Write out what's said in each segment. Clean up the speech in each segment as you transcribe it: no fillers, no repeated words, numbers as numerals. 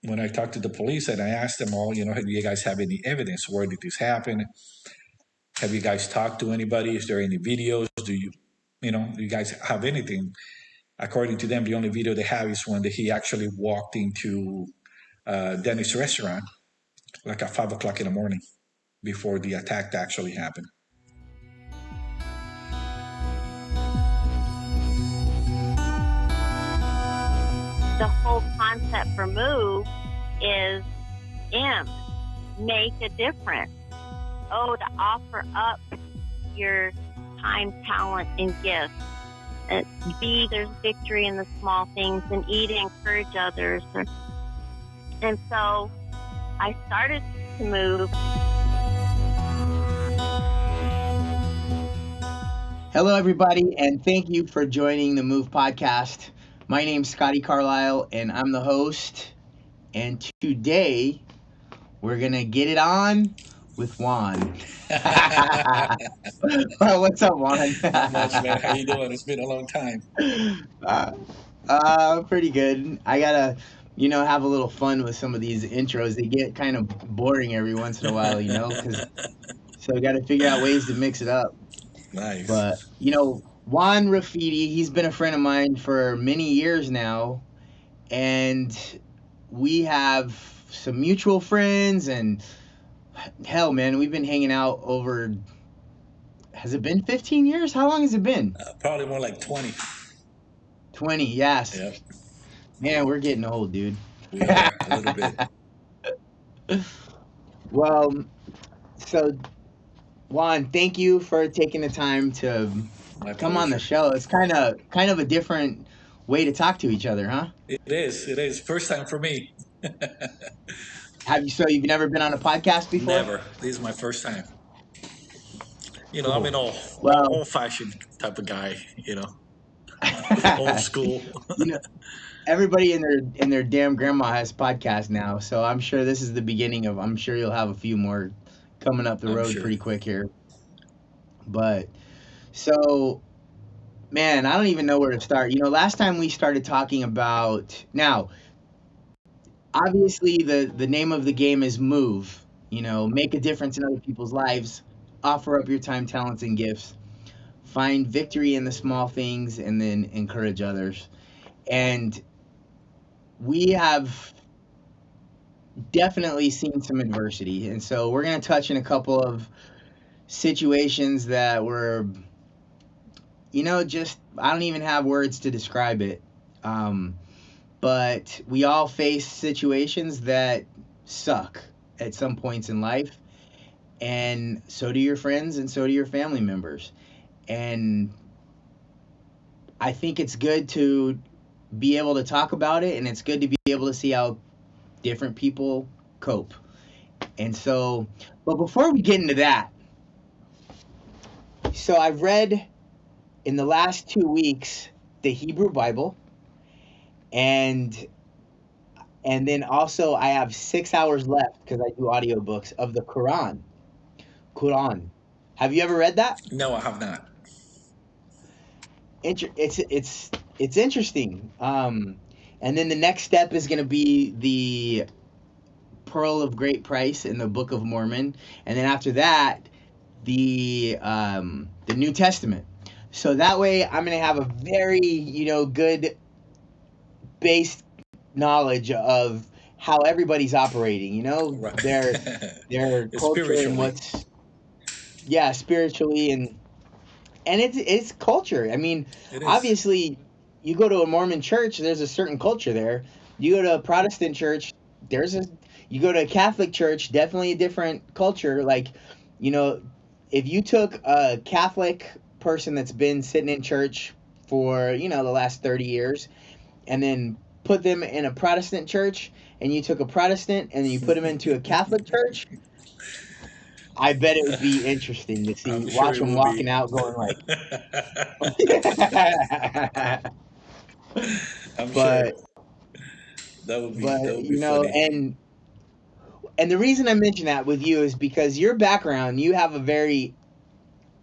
when I talked to the police and I asked them all, do you guys have any evidence? Where did this happen? Have you guys talked to anybody? Is there any videos? Do you guys have anything? According to them, the only video they have is when he actually walked into Denny's restaurant, like at 5 o'clock in the morning, before the attack actually happened. The whole concept for Move is make a difference. O, to offer up your time, talent, and gifts. And B, there's victory in the small things. And E, to encourage others. And so I started to move. Hello, everybody, and thank you for joining the Move podcast. My name's Scotty Carlisle, and I'm the host. And today, we're going to get it on with Juan. What's up, Juan? Not much, man. How you doing? It's been a long time. Pretty good. I gotta, have a little fun with some of these intros. They get kind of boring every once in a while, so we got to figure out ways to mix it up. Nice. But, Juan Rafidy, he's been a friend of mine for many years now, and we have some mutual friends, and hell, man, we've been hanging out over, has it been 15 years? How long has it been? Probably more like 20. 20, yes. Yep. Man, we're getting old, dude. We are, a little bit. Well, so, Juan, thank you for taking the time to come on the show. It's kind of a different way to talk to each other, huh? It is. First time for me. So you've never been on a podcast before? Never. This is my first time. Cool. I'm an old-fashioned type of guy, old school. Everybody in their damn grandma has podcasts now, so I'm sure this is the beginning of. I'm sure you'll have a few more coming up the road pretty quick here. But so, man, I don't even know where to start. Last time we started talking about now. Obviously, the name of the game is move. Make a difference in other people's lives, offer up your time, talents, and gifts, find victory in the small things, and then encourage others. And we have definitely seen some adversity. And so we're going to touch in a couple of situations that were, just, I don't even have words to describe it. But we all face situations that suck at some points in life, and so do your friends and so do your family members. And I think it's good to be able to talk about it, and it's good to be able to see how different people cope. And so, but before we get into that, so I've read in the last 2 weeks the Hebrew Bible. And then also I have 6 hours left because I do audiobooks of the Quran. Have you ever read that? No, I have not. It's interesting. And then the next step is going to be the Pearl of Great Price in the Book of Mormon, and then after that, the New Testament. So that way, I'm going to have a very good based knowledge of how everybody's operating, right. their culture and what's spiritually and it's culture. I mean, obviously you go to a Mormon church, there's a certain culture there. You go to a Protestant church, you go to a Catholic church, definitely a different culture. Like, if you took a Catholic person that's been sitting in church for, the last 30 years and then put them in a Protestant church, and you took a Protestant and then you put them into a Catholic church, I bet it would be interesting to see, watch them walking out going like, I'm sure. That would be funny. And the reason I mention that with you is because your background, you have a very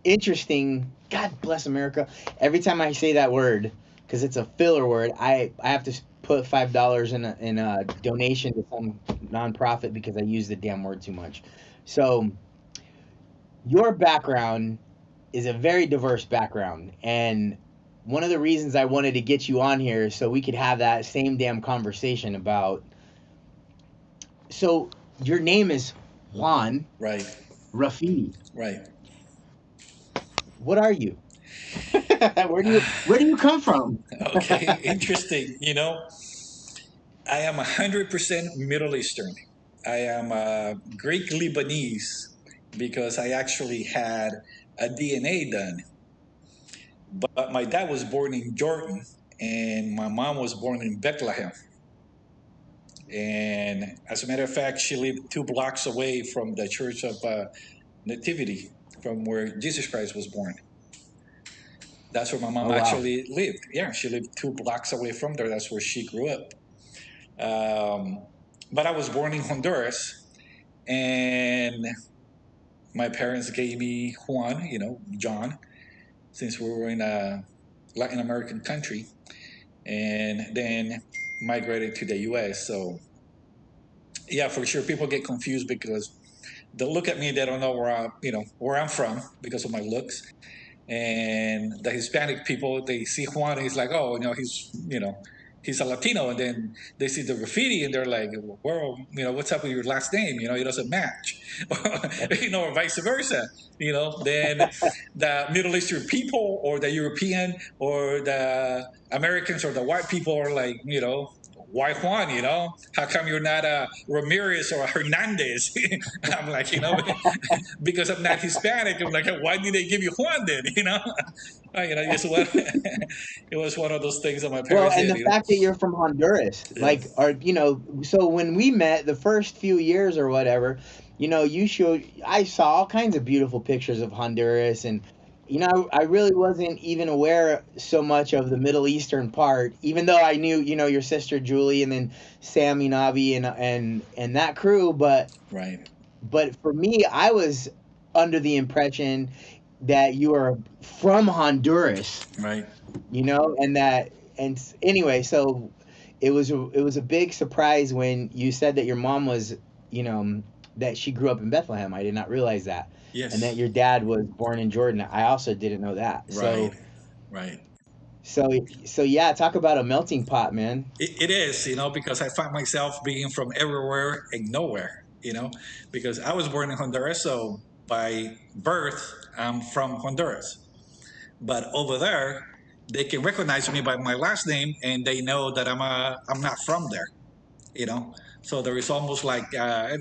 interesting, God bless America. Every time I say that word, because it's a filler word, I have to put $5 in a donation to some nonprofit because I use the damn word too much. So your background is a very diverse background, and one of the reasons I wanted to get you on here is so we could have that same damn conversation about. So your name is Juan Rafidy. Right. What are you? Where do you come from? Okay, interesting. I am 100% Middle Eastern. I am Greek Lebanese because I actually had a DNA done. But my dad was born in Jordan and my mom was born in Bethlehem. And as a matter of fact, she lived 2 blocks away from the Church of Nativity, from where Jesus Christ was born. That's where my mom actually lived. Yeah, she lived 2 blocks away from there. That's where she grew up. But I was born in Honduras, and my parents gave me Juan, John, since we were in a Latin American country, and then migrated to the U.S. So, yeah, for sure, people get confused because they look at me, they don't know where I'm from because of my looks. And the Hispanic people, they see Juan, and he's like, oh, he's a Latino. And then they see the graffiti, and they're like, well, what's up with your last name? It doesn't match, or vice versa. Then the Middle Eastern people, or the European, or the Americans, or the white people are like, why Juan? How come you're not a Ramirez or a Hernandez? I'm like, because I'm not Hispanic. I'm like, why did they give you Juan then? It was one of those things that my parents did. Well, and the fact that you're from Honduras, so when we met the first few years or whatever, I saw all kinds of beautiful pictures of Honduras, and I really wasn't even aware so much of the Middle Eastern part, even though I knew, your sister Julie and then Sammy Navi and that crew. But for me, I was under the impression that you are from Honduras, right? And anyway, so it was a big surprise when you said that your mom was, that she grew up in Bethlehem. I did not realize that. Yes. And that your dad was born in Jordan. I also didn't know that. Right. So yeah, talk about a melting pot, man. It is, because I find myself being from everywhere and nowhere, because I was born in Honduras, so by birth, I'm from Honduras. But over there, they can recognize me by my last name, and they know that I'm not from there, So there is almost like,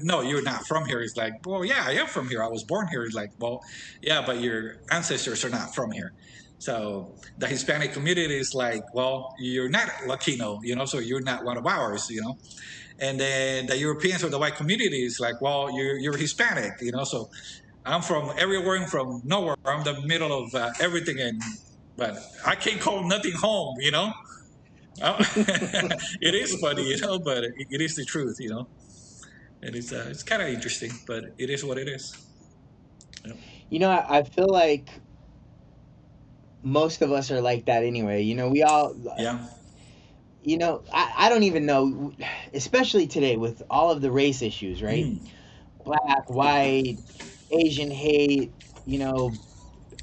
no, you're not from here. It's like, well, yeah, I am from here. I was born here. It's like, well, yeah, but your ancestors are not from here. So the Hispanic community is like, well, you're not Latino, so you're not one of ours, And then the Europeans or the white community is like, well, you're Hispanic, So I'm from everywhere and from nowhere. I'm the middle of everything, but I can't call nothing home, It is funny, but it is the truth, And it's kind of interesting, but it is what it is. I feel like most of us are like that anyway. We all. Yeah. I don't even know, especially today with all of the race issues, right? Black, white, Asian hate,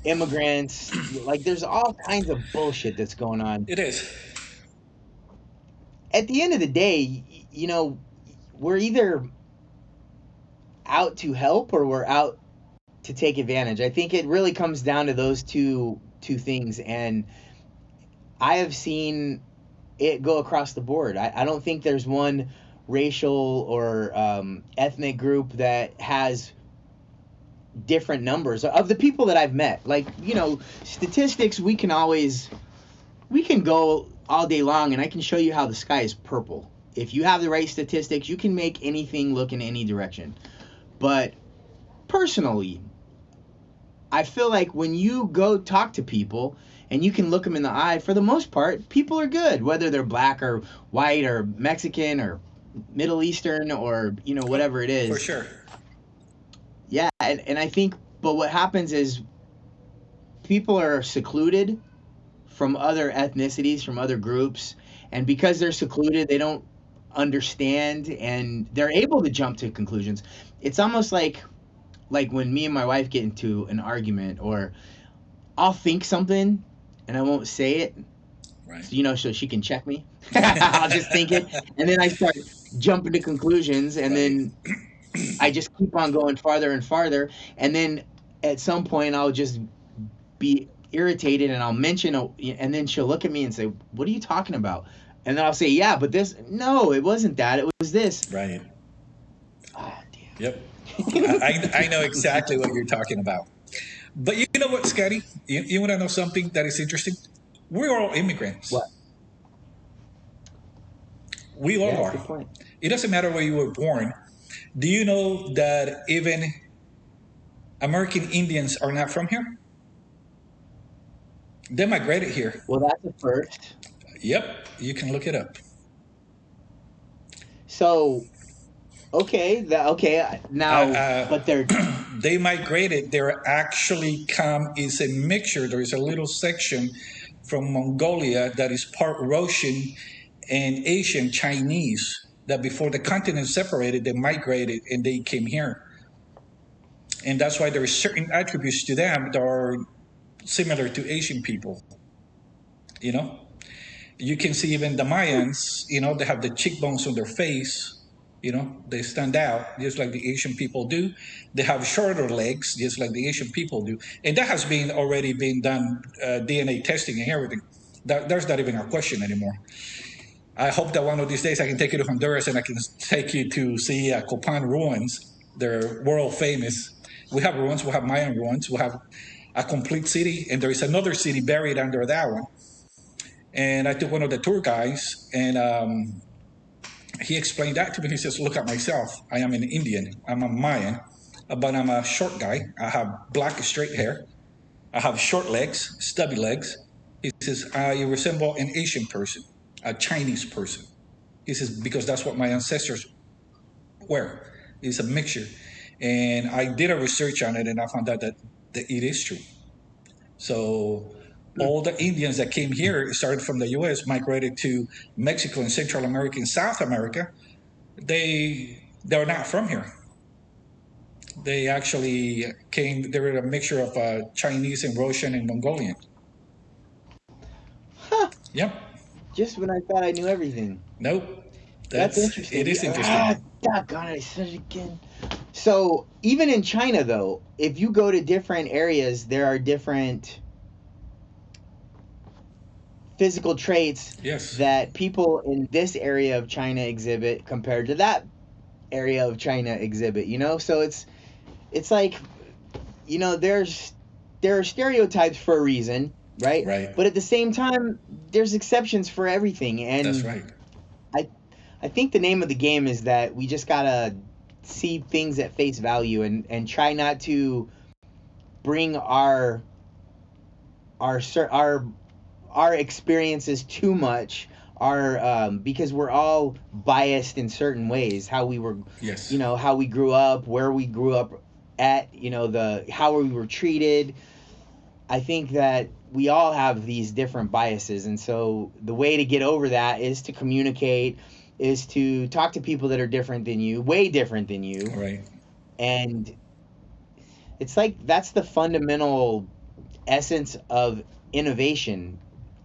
immigrants. Like, there's all kinds of bullshit that's going on. It is. At the end of the day, we're either out to help or we're out to take advantage. I think it really comes down to those two things, and I have seen it go across the board. I don't think there's one racial or ethnic group that has different numbers of the people that I've met. Like, statistics, we can go all day long, and I can show you how the sky is purple. If you have the right statistics, you can make anything look in any direction. But personally, I feel like when you go talk to people and you can look them in the eye, for the most part, people are good, whether they're black or white or Mexican or Middle Eastern or, whatever it is. For sure. Yeah, and I think, but what happens is people are secluded from other ethnicities, from other groups, And because they're secluded, they don't understand, and they're able to jump to conclusions. It's almost like when me and my wife get into an argument, or I'll think something and I won't say it, right? So she can check me. I'll just think it, and then I start jumping to conclusions, and then I just keep on going farther and farther, and then at some point I'll just be irritated, and I'll mention, and then she'll look at me and say, "What are you talking about?" And then I'll say, "Yeah, but this, no, it wasn't that, it was this." Right. Ah, damn. Yep. I know exactly what you're talking about. But you know what, Scotty? You want to know something that is interesting? We're all immigrants. What? We all Yeah, are. good point. It doesn't matter where you were born. Do you know that even American Indians are not from here? They migrated here. Well, that's a first. Yep, you can look it up. So, okay, now, but they're they migrated. They're actually is a mixture. There is a little section from Mongolia that is part Russian and Asian Chinese, that before the continent separated, they migrated and they came here. And that's why there are certain attributes to them that are similar to Asian people. You can see even the Mayans, they have the cheekbones on their face, they stand out just like the Asian people do. They have shorter legs just like the Asian people do. And that has already been done, DNA testing and everything. There's not even a question anymore. I hope that one of these days I can take you to Honduras and I can take you to see Copan ruins. They're world famous. We have ruins, we have Mayan ruins, we have a complete city, and there is another city buried under that one. And I took one of the tour guys, and he explained that to me. He says, "Look at myself. I am an Indian. I'm a Mayan, but I'm a short guy. I have black straight hair. I have short legs, stubby legs." He says, "You resemble an Asian person, a Chinese person." He says, "Because that's what my ancestors were. It's a mixture." And I did a research on it, and I found out that it is true. So all the Indians that came here, started from the U.S., migrated to Mexico and Central America and South America. They're not from here. They actually came. They were a mixture of Chinese and Russian and Mongolian. Huh. Yep. Just when I thought I knew everything. Nope. That's interesting. It is interesting. Doggone it, I said it again. So even in China, though, if you go to different areas, there are different physical traits that people in this area of China exhibit compared to that area of China exhibit. So it's like, there are stereotypes for a reason, right? Right. But at the same time, there's exceptions for everything, and that's right. I think the name of the game is that we just gotta see things at face value and try not to bring our experiences too much, because we're all biased in certain ways, how we were, how we grew up, where we grew up at, how we were treated. I think that we all have these different biases, and so the way to get over that is to communicate, is to talk to people that are different than you, way different than you. Right. And it's like that's the fundamental essence of innovation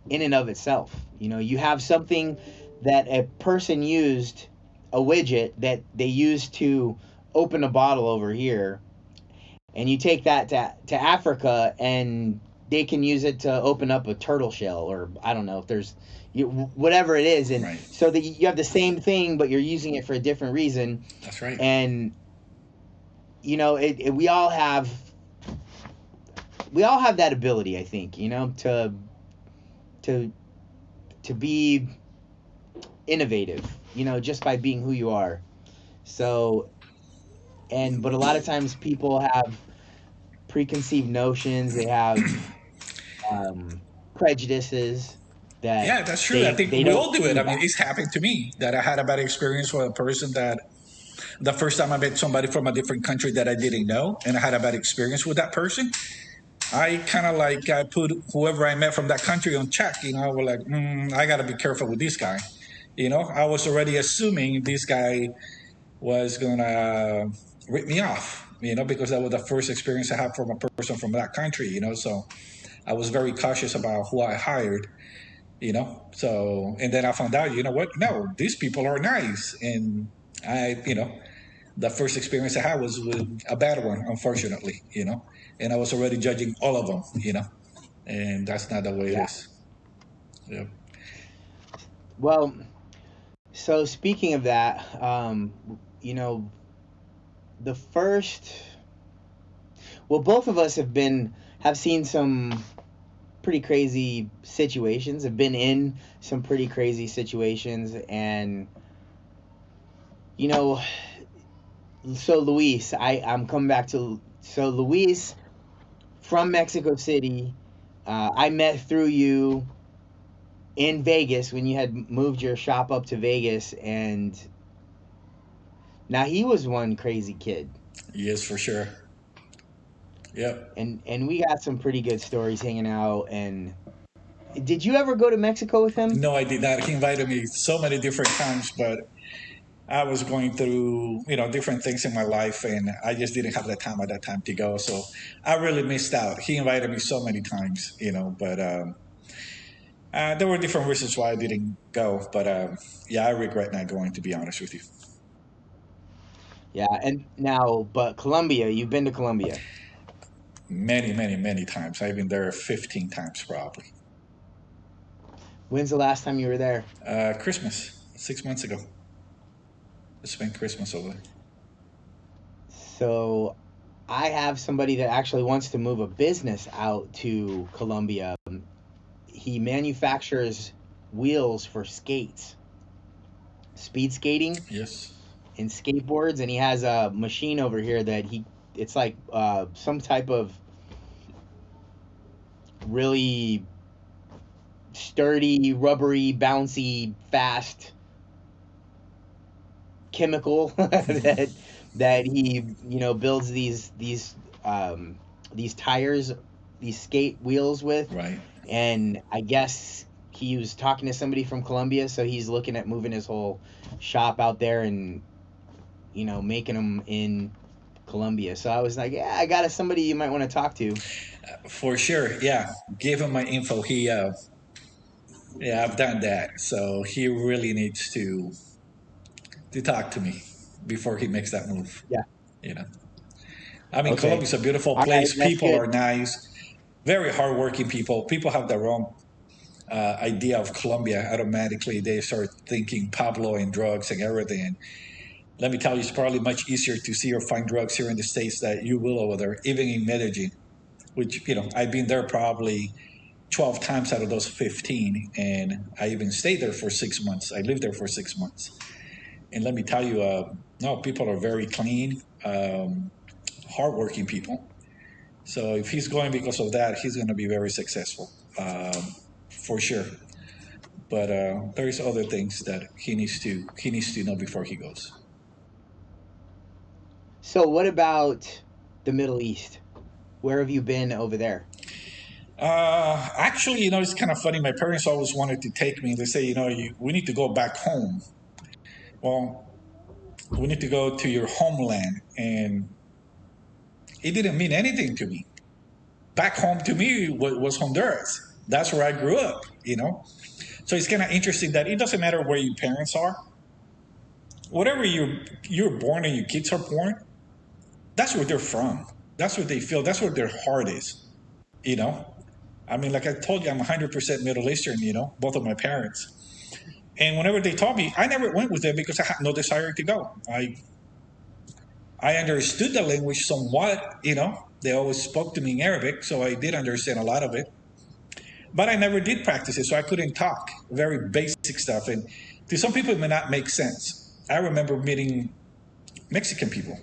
in and of itself. You have something that a person used, a widget that they used to open a bottle over here, and you take that to Africa and they can use it to open up a turtle shell, or I don't know if there's whatever it is, and right. So that you have the same thing but you're using it for a different reason. That's right. And we all have that ability, I think, to be innovative, just by being who you are. So, but a lot of times people have preconceived notions, they have prejudices that... Yeah, that's true. I think we all do it. I mean, it's happened to me that I had a bad experience with a person that the first time I met somebody from a different country that I didn't know, and I had a bad experience with that person. I kind of like I put whoever I met from that country on check. I was like, I got to be careful with this guy. I was already assuming this guy was gonna rip me off. Because that was the first experience I had from a person from that country. So I was very cautious about who I hired. So and then I found out, what? No, these people are nice, and the first experience I had was with a bad one, unfortunately. And I was already judging all of them. And that's not the way it is. Yeah. Well, so speaking of that, the first, well, both of us have seen some pretty crazy situations, have been in some pretty crazy situations, and so Luis, I'm coming back to, so Luis from Mexico City, I met through you in Vegas when you had moved your shop up to Vegas, and now he was one crazy kid. Yes, for sure. Yep. And we got some pretty good stories hanging out. And did you ever go to Mexico with him? No, I did not. He invited me so many different times, but I was going through, different things in my life, and I just didn't have the time at that time to go. So I really missed out. He invited me so many times, but there were different reasons why I didn't go. But yeah, I regret not going, to be honest with you. Yeah, and now, but Colombia, you've been to Colombia? Many, many, many times. I've been there 15 times probably. When's the last time you were there? Christmas, 6 months ago. I spent Christmas over there. So I have somebody that actually wants to move a business out to Colombia. He manufactures wheels for skates, speed skating. Yes. And skateboards, and he has a machine over here that it's like some type of really sturdy, rubbery, bouncy, fast chemical that he builds these tires, these skate wheels with. Right. And I guess he was talking to somebody from Colombia, so he's looking at moving his whole shop out there and making them in Colombia. So I was like, yeah, I got somebody you might want to talk to. For sure. Yeah. Give him my info. Yeah, I've done that. So he really needs to talk to me before he makes that move. Yeah. I mean, okay. Colombia's a beautiful place. Right, people are nice, very hardworking people. People have their own idea of Colombia. Automatically, they start thinking Pablo and drugs and everything. And let me tell you, it's probably much easier to see or find drugs here in the States that you will over there, even in Medellin, which, I've been there probably 12 times out of those 15. And I even stayed there for 6 months. I lived there for 6 months. And let me tell you, no, people are very clean, hardworking people. So if he's going because of that, he's going to be very successful, for sure. But there's other things that he needs to know before he goes. So what about the Middle East? Where have you been over there? Actually, it's kind of funny. My parents always wanted to take me. They say, we need to go back home. Well, we need to go to your homeland. And it didn't mean anything to me. Back home to me was Honduras. That's where I grew up, So it's kind of interesting that it doesn't matter where your parents are. Whatever you're born and your kids are born, that's where they're from. That's what they feel. That's where their heart is, I mean, like I told you, I'm 100% Middle Eastern, both of my parents. And whenever they taught me, I never went with them because I had no desire to go. I understood the language somewhat, They always spoke to me in Arabic, so I did understand a lot of it. But I never did practice it, so I couldn't talk. Very basic stuff. And to some people, it may not make sense. I remember meeting Mexican people.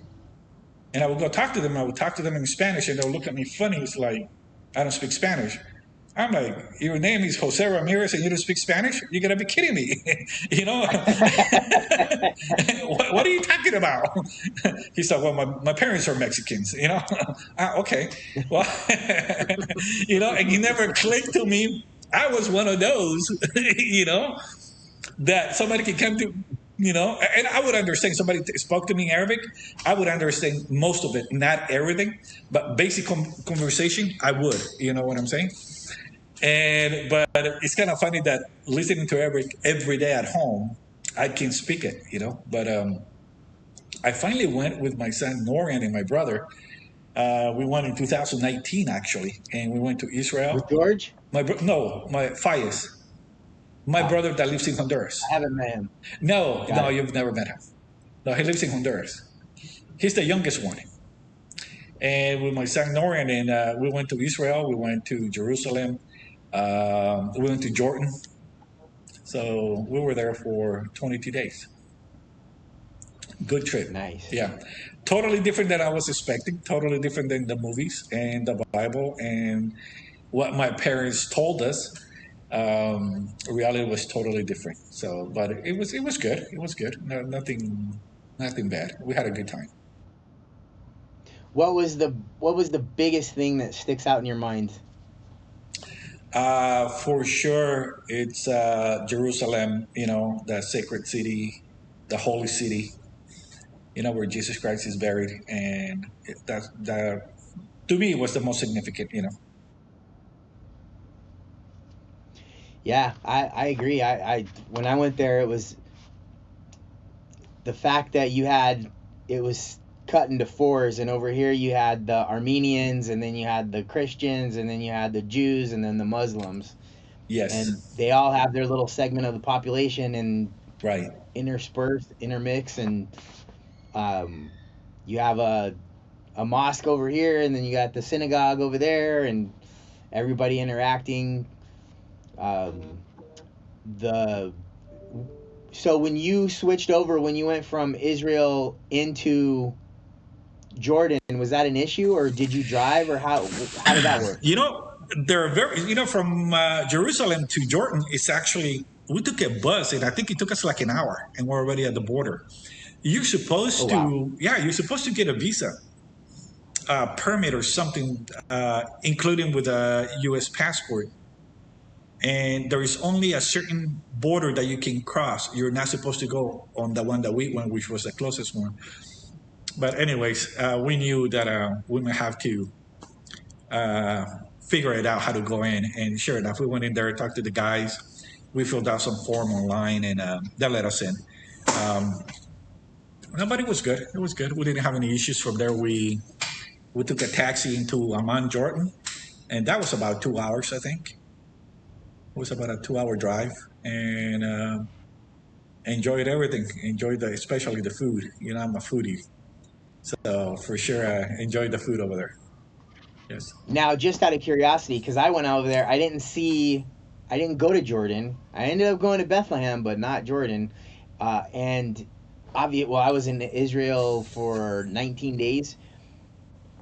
And I would go talk to them. I would talk to them in Spanish, and they would look at me funny. It's like, I don't speak Spanish. I'm like, your name is Jose Ramirez and you don't speak Spanish? You're gonna be kidding me, you know? What are you talking about? He said, well, my parents are Mexicans, you know? Okay, well, you know, and he never clicked to me. I was one of those, you know, that somebody could come to, you know, and I would understand. Somebody spoke to me in Arabic, I would understand most of it, not everything, but basic conversation, I would, you know what I'm saying? And but it's kind of funny that listening to Arabic every day at home, I can speak it, you know. But I finally went with my son Norian and my brother. We went in 2019 actually, and we went to Israel. With George? My Fayez, my brother that lives in Honduras. I haven't met him. No, you've never met him. No, he lives in Honduras. He's the youngest one. And with my son Norian, and we went to Israel. We went to Jerusalem. We went to Jordan. So we were there for 22 days. Good trip. Nice. Yeah. Totally different than I was expecting. Totally different than the movies and the Bible and what my parents told us. Reality was totally different. So, but it was good. It was good. No, nothing bad. We had a good time. What was the biggest thing that sticks out in your mind? For sure, it's Jerusalem. You know, the sacred city, the holy city. You know, where Jesus Christ is buried, and that to me was the most significant. You know. Yeah, I agree. I when I went there, it was the fact that it was cut into fours, and over here you had the Armenians, and then you had the Christians, and then you had the Jews, and then the Muslims. Yes. And they all have their little segment of the population, and right, intermix, and you have a mosque over here, and then you got the synagogue over there, and everybody interacting. So when you switched over, when you went from Israel into Jordan, was that an issue, or did you drive, or how did that work? You know, from Jerusalem to Jordan, it's actually, we took a bus, and I think it took us like an hour, and we're already at the border. You're supposed you're supposed to get a visa, permit or something, including with a U.S. passport. And there is only a certain border that you can cross. You're not supposed to go on the one that we went, which was the closest one. But anyways, we knew that we might have to figure it out how to go in. And sure enough, we went in there, talked to the guys. We filled out some form online, and they let us in. But it was good. It was good. We didn't have any issues from there. We took a taxi into Amman, Jordan, and that was about 2 hours, I think. It was about a 2-hour drive, and enjoyed everything. Enjoyed especially the food. You know, I'm a foodie, so for sure I enjoyed the food over there. Yes. Now, just out of curiosity, because I went over there, I didn't go to Jordan. I ended up going to Bethlehem, but not Jordan. And I was in Israel for 19 days.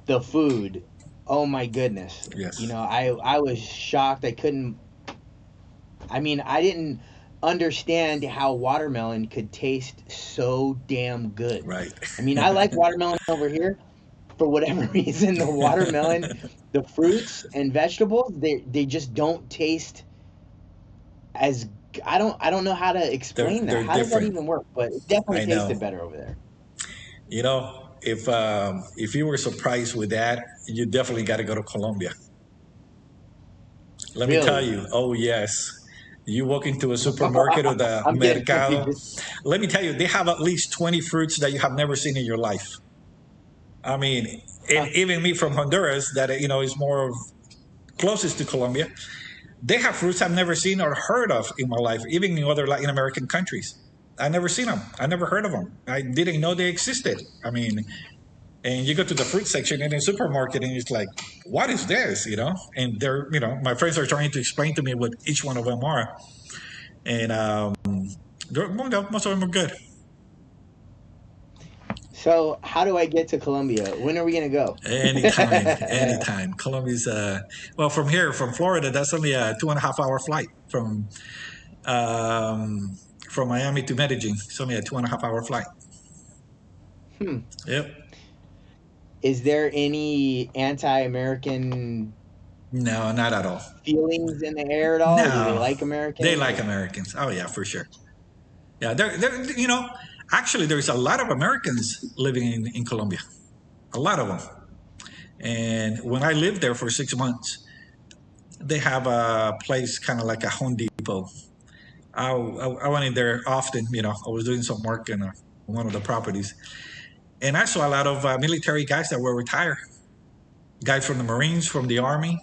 The food, oh my goodness. Yes. You know, I was shocked. I didn't understand how watermelon could taste so damn good. Right. I mean, I like watermelon over here. For whatever reason, the watermelon, the fruits and vegetables, they just don't taste as, I don't know how to explain that. How does that even work? But it definitely tasted better over there. You know, if you were surprised with that, you definitely got to go to Colombia. Let me tell you. Oh yes. You walk into a supermarket or the mercado. Let me tell you, they have at least 20 fruits that you have never seen in your life. I mean, and even me from Honduras, that you know is more closest to Colombia, they have fruits I've never seen or heard of in my life, even in other Latin American countries. I never seen them. I never heard of them. I didn't know they existed. I mean, and you go to the fruit section in a supermarket, and it's like, what is this? You know, and they're, you know, my friends are trying to explain to me what each one of them are, and most of them are good. So how do I get to Colombia? When are we gonna go? Anytime, anytime. Colombia's well, from here, from Florida, that's only a 2.5 hour flight from Miami to Medellin. It's only a 2.5 hour flight. Yep. Is there any anti-American? No, not at all. Feelings in the air at all? No, do they like Americans? They like Americans. Oh yeah, for sure. Yeah, you know, actually, there's a lot of Americans living in Colombia. A lot of them. And when I lived there for 6 months, they have a place kind of like a Home Depot. I went in there often. You know, I was doing some work in one of the properties, and I saw a lot of military guys that were retired, guys from the Marines, from the Army,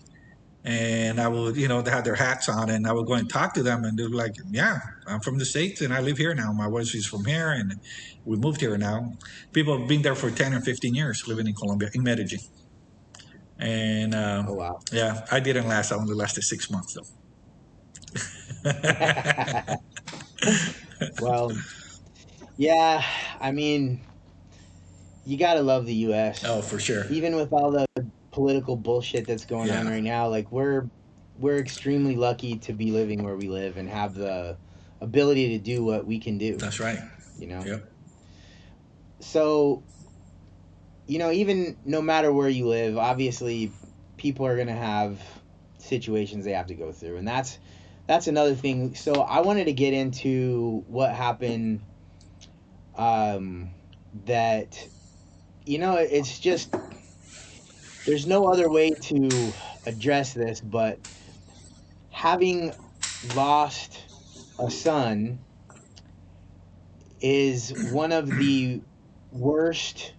and I would, you know, they had their hats on, and I would go and talk to them, and they're like, "Yeah, I'm from the States, and I live here now. My wife is from here, and we moved here now." People have been there for 10 or 15 years, living in Colombia, in Medellin. And oh wow, yeah, I didn't last. I only lasted 6 months though. Well, yeah, I mean, you gotta love the U.S. Oh, for sure. Even with all the political bullshit that's going on right now, like we're extremely lucky to be living where we live and have the ability to do what we can do. That's right. You know. Yep. So, you know, even no matter where you live, obviously, people are gonna have situations they have to go through, and that's another thing. So I wanted to get into what happened. That, you know, it's just, there's no other way to address this, but having lost a son is one of the worst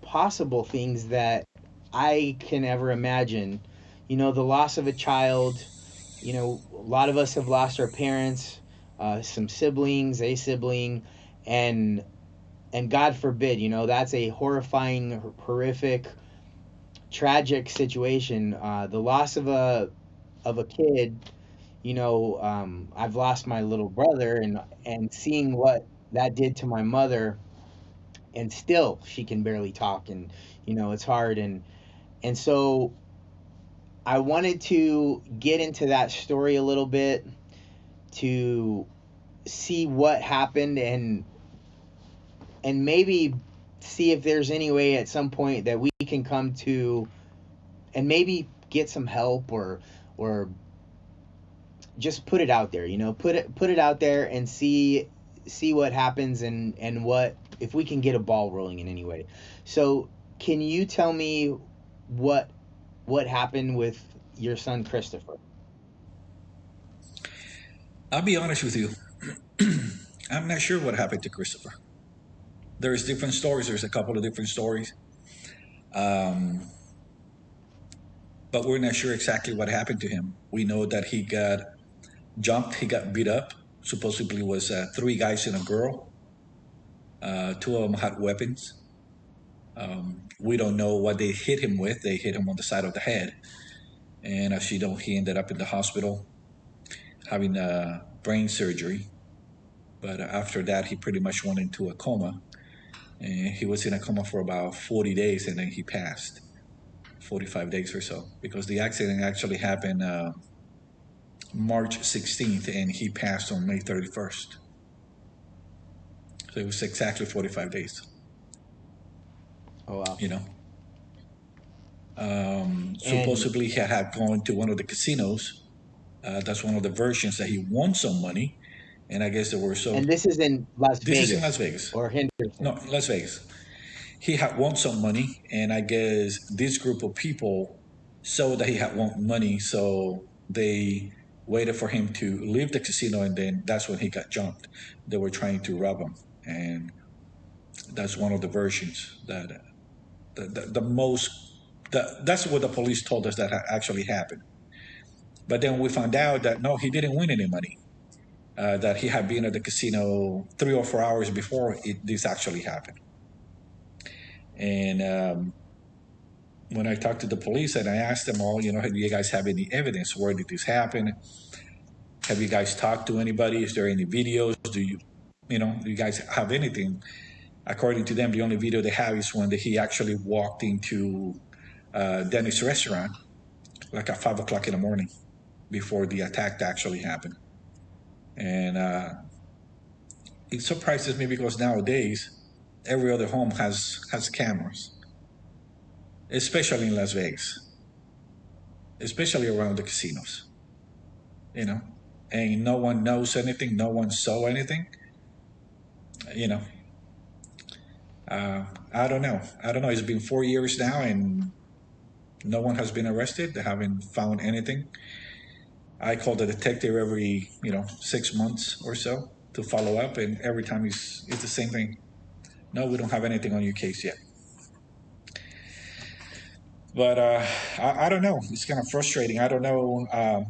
possible things that I can ever imagine. You know, the loss of a child. You know, a lot of us have lost our parents, some siblings, a sibling, and God forbid, you know, that's a horrifying, horrific, tragic situation. The loss of a kid, you know, I've lost my little brother, and seeing what that did to my mother, and still she can barely talk, and you know, it's hard, and so I wanted to get into that story a little bit to see what happened, and maybe see if there's any way at some point that we can come to and maybe get some help, or just put it out there, you know, put it out there and see what happens, and what, if we can get a ball rolling in any way. So can you tell me what happened with your son Christopher? I'll be honest with you. I'm not sure what happened to Christopher. There's different stories. There's a couple of different stories. But we're not sure exactly what happened to him. We know that he got jumped, he got beat up. Supposedly was 3 guys and a girl. 2 of them had weapons. We don't know what they hit him with. They hit him on the side of the head. And as you know, he ended up in the hospital having brain surgery. But after that, he pretty much went into a coma. And he was in a coma for about 40 days, and then he passed. 45 days or so. Because the accident actually happened March 16th, and he passed on May 31st. So it was exactly 45 days. Oh, wow. You know? Supposedly he had gone to one of the casinos. That's one of the versions, that he won some money. And I guess there were some... And this is in Las Vegas? This is in Las Vegas. Or Henderson? No, Las Vegas. He had won some money, and I guess this group of people saw that he had won money, so they waited for him to leave the casino, and then that's when he got jumped. They were trying to rob him, and that's one of the versions that that's what the police told us that actually happened. But then we found out that no, he didn't win any money. That he had been at the casino 3 or 4 hours before this actually happened. And when I talked to the police and I asked them all, you know, do you guys have any evidence? Where did this happen? Have you guys talked to anybody? Is there any videos? Do you guys have anything? According to them, the only video they have is when he actually walked into Denny's restaurant, like at 5 o'clock in the morning, before the attack actually happened. And it surprises me because nowadays every other home has cameras, especially in Las Vegas, especially around the casinos. You know, and no one knows anything, no one saw anything. You know, I don't know. It's been 4 years now, and no one has been arrested. They haven't found anything. I call the detective every 6 months or so to follow up, and every time it's the same thing. No, we don't have anything on your case yet. But I don't know. It's kind of frustrating. I don't know.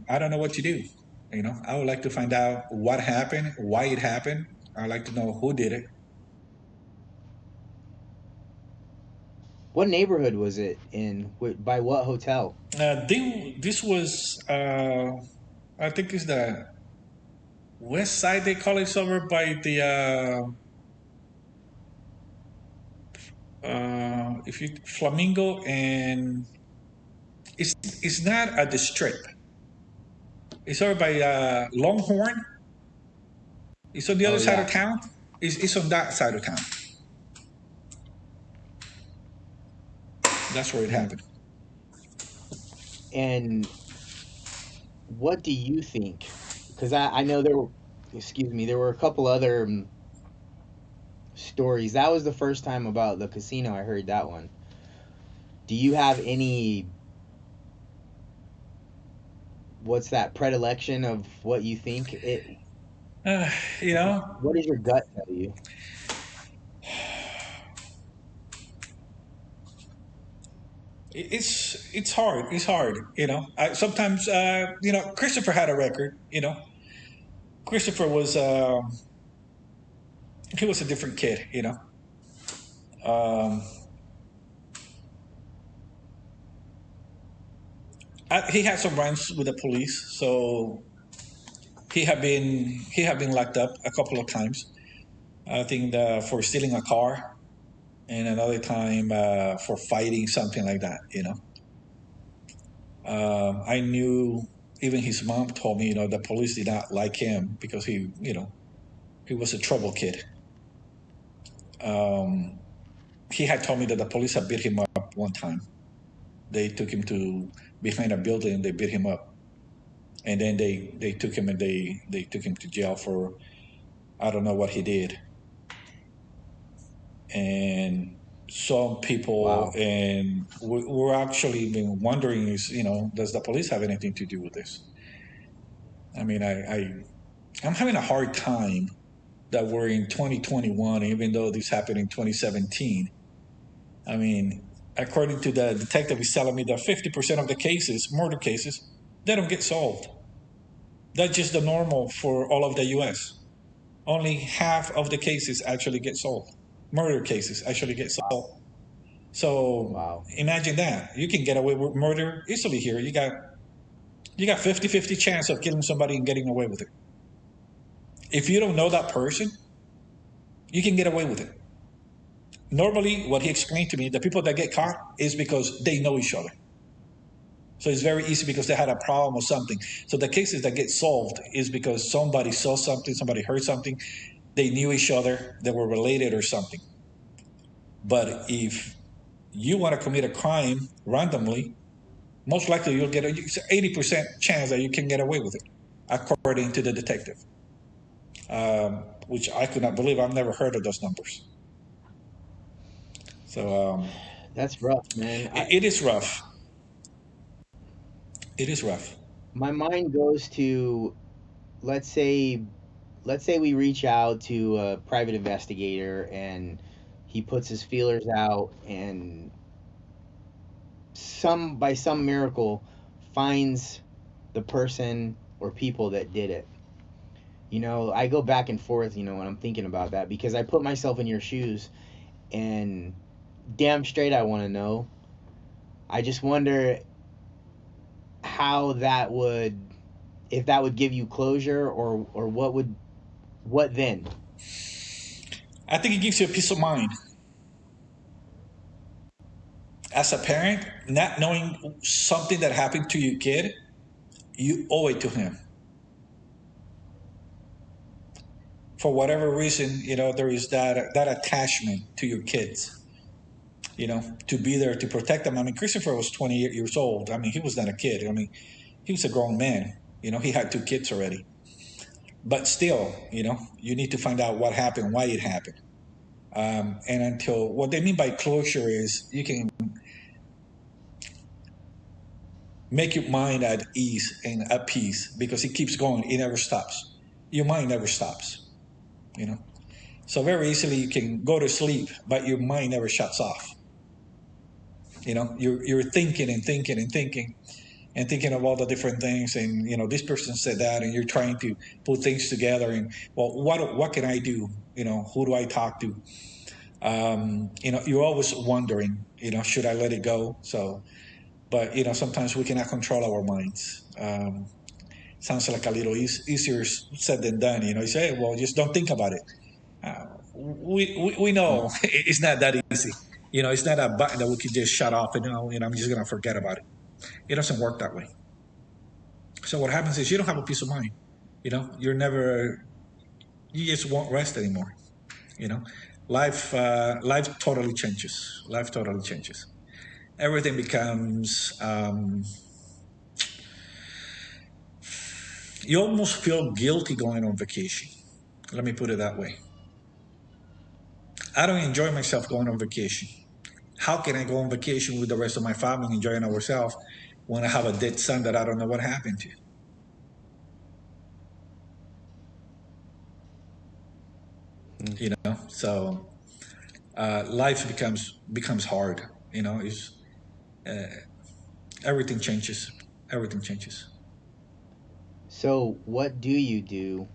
I don't know what to do. I would like to find out what happened, why it happened. I'd like to know who did it. What neighborhood was it in? By what hotel? This was, I think it's the west side, they call it, over by the, Flamingo, and it's not at the Strip. It's over by Longhorn. It's on the other side of town. It's on that side of town. That's where it happened. And what do you think? Because I know there were a couple other stories. That was the first time about the casino I heard that one. Do you have any, what's that, predilection of what you think it? What does your gut tell you? It's hard. It's hard. Sometimes Christopher had a record. Christopher was he was a different kid. He had some runs with the police, so he had been locked up a couple of times. I think for stealing a car, and another time for fighting, something like that. I knew, even his mom told me, the police did not like him because he was a trouble kid. He had told me that the police had beat him up one time. They took him to behind a building and they beat him up. And then they took him and they took him to jail for, I don't know what he did. And some people, wow. And we're actually been wondering is, does the police have anything to do with this? I mean, I'm having a hard time that we're in 2021, even though this happened in 2017. I mean, according to the detective, he's telling me that 50% of the cases, murder cases, they don't get solved. That's just the normal for all of the U.S. Only half of the cases actually get solved. Murder cases actually get solved. So wow. Imagine that. You can get away with murder easily here. You got 50-50 chance of killing somebody and getting away with it. If you don't know that person, you can get away with it. Normally, what he explained to me, the people that get caught is because they know each other. So it's very easy because they had a problem or something. So the cases that get solved is because somebody saw something, somebody heard something, they knew each other, they were related or something. But if you want to commit a crime randomly, most likely you'll get 80% chance that you can get away with it, according to the detective. Which I could not believe. I've never heard of those numbers. So that's rough, man. It is rough. It is rough. My mind goes to, let's say we reach out to a private investigator and he puts his feelers out and by some miracle finds the person or people that did it. I go back and forth, when I'm thinking about that, because I put myself in your shoes and damn straight I want to know. I just wonder how if that would give you closure or what then? I think it gives you a peace of mind. As a parent, not knowing something that happened to your kid, you owe it to him. For whatever reason, there is that attachment to your kids, to be there to protect them. I mean, Christopher was 28 years old. I mean, he was not a kid. I mean, he was a grown man. He had 2 kids already. But still, you need to find out what happened, why it happened. And until, what they mean by closure is you can make your mind at ease and at peace, because it keeps going. It never stops. Your mind never stops, So very easily you can go to sleep, but your mind never shuts off. You're thinking and thinking and thinking and thinking of all the different things. And, this person said that, and you're trying to put things together. And, well, what can I do? Who do I talk to? You're always wondering, should I let it go? So, but, sometimes we cannot control our minds. Sounds like a little easier said than done. You say, well, just don't think about it. We know it's not that easy. It's not a button that we can just shut off and, I'm just going to forget about it. It doesn't work that way. So what happens is you don't have a peace of mind. You just won't rest anymore. Life totally changes. Life totally changes. Everything becomes, you almost feel guilty going on vacation. Let me put it that way. I don't enjoy myself going on vacation. How can I go on vacation with the rest of my family enjoying ourselves when I have a dead son that I don't know what happened to? So life becomes hard. Everything changes. Everything changes. So what do you do,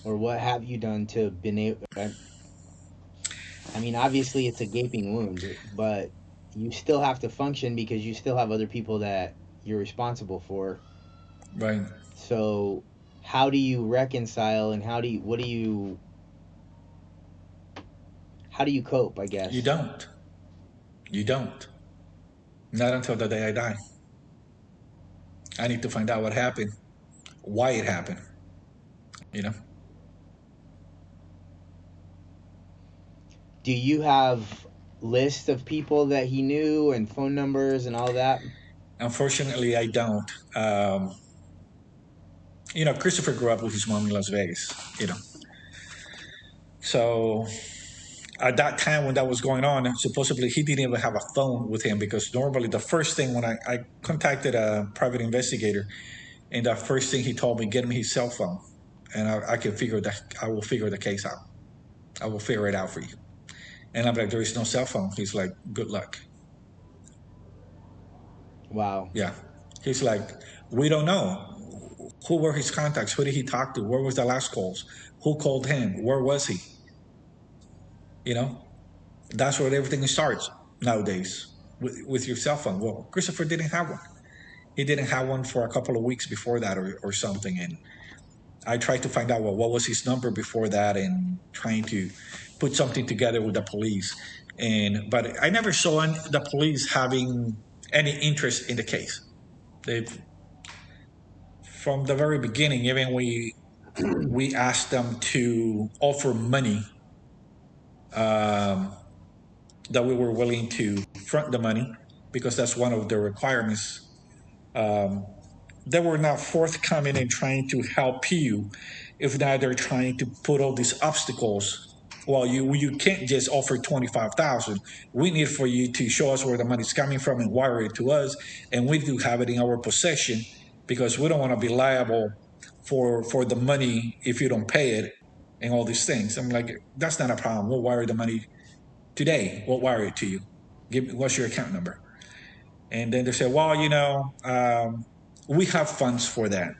or what have you done to been able? I mean, obviously it's a gaping wound, but you still have to function because you still have other people that you're responsible for. Right. So how do you reconcile, and how do you cope, I guess? You don't. Not until the day I die. I need to find out what happened, why it happened. Do you have lists of people that he knew and phone numbers and all that? Unfortunately, I don't. Christopher grew up with his mom in Las Vegas, So at that time when that was going on, supposedly he didn't even have a phone with him, because normally the first thing when I contacted a private investigator, and the first thing he told me, get me his cell phone, and I will figure the case out. I will figure it out for you. And I'm like, there is no cell phone. He's like, good luck. Wow. Yeah. He's like, we don't know. Who were his contacts? Who did he talk to? Where was the last calls? Who called him? Where was he? That's where everything starts nowadays with your cell phone. Well, Christopher didn't have one. He didn't have one for a couple of weeks before that or something. And I tried to find out, well, what was his number before that, and trying to put something together with the police. But I never saw the police having any interest in the case. From the very beginning, even we asked them to offer money, that we were willing to front the money, because that's one of the requirements. They were not forthcoming in trying to help you. If not, they're trying to put all these obstacles. Well, you can't just offer $25,000. We need for you to show us where the money's coming from and wire it to us, and we do have it in our possession, because we don't want to be liable for the money if you don't pay it, and all these things. I'm like, that's not a problem. We'll wire the money today. We'll wire it to you. What's your account number? And then they say, well, we have funds for that.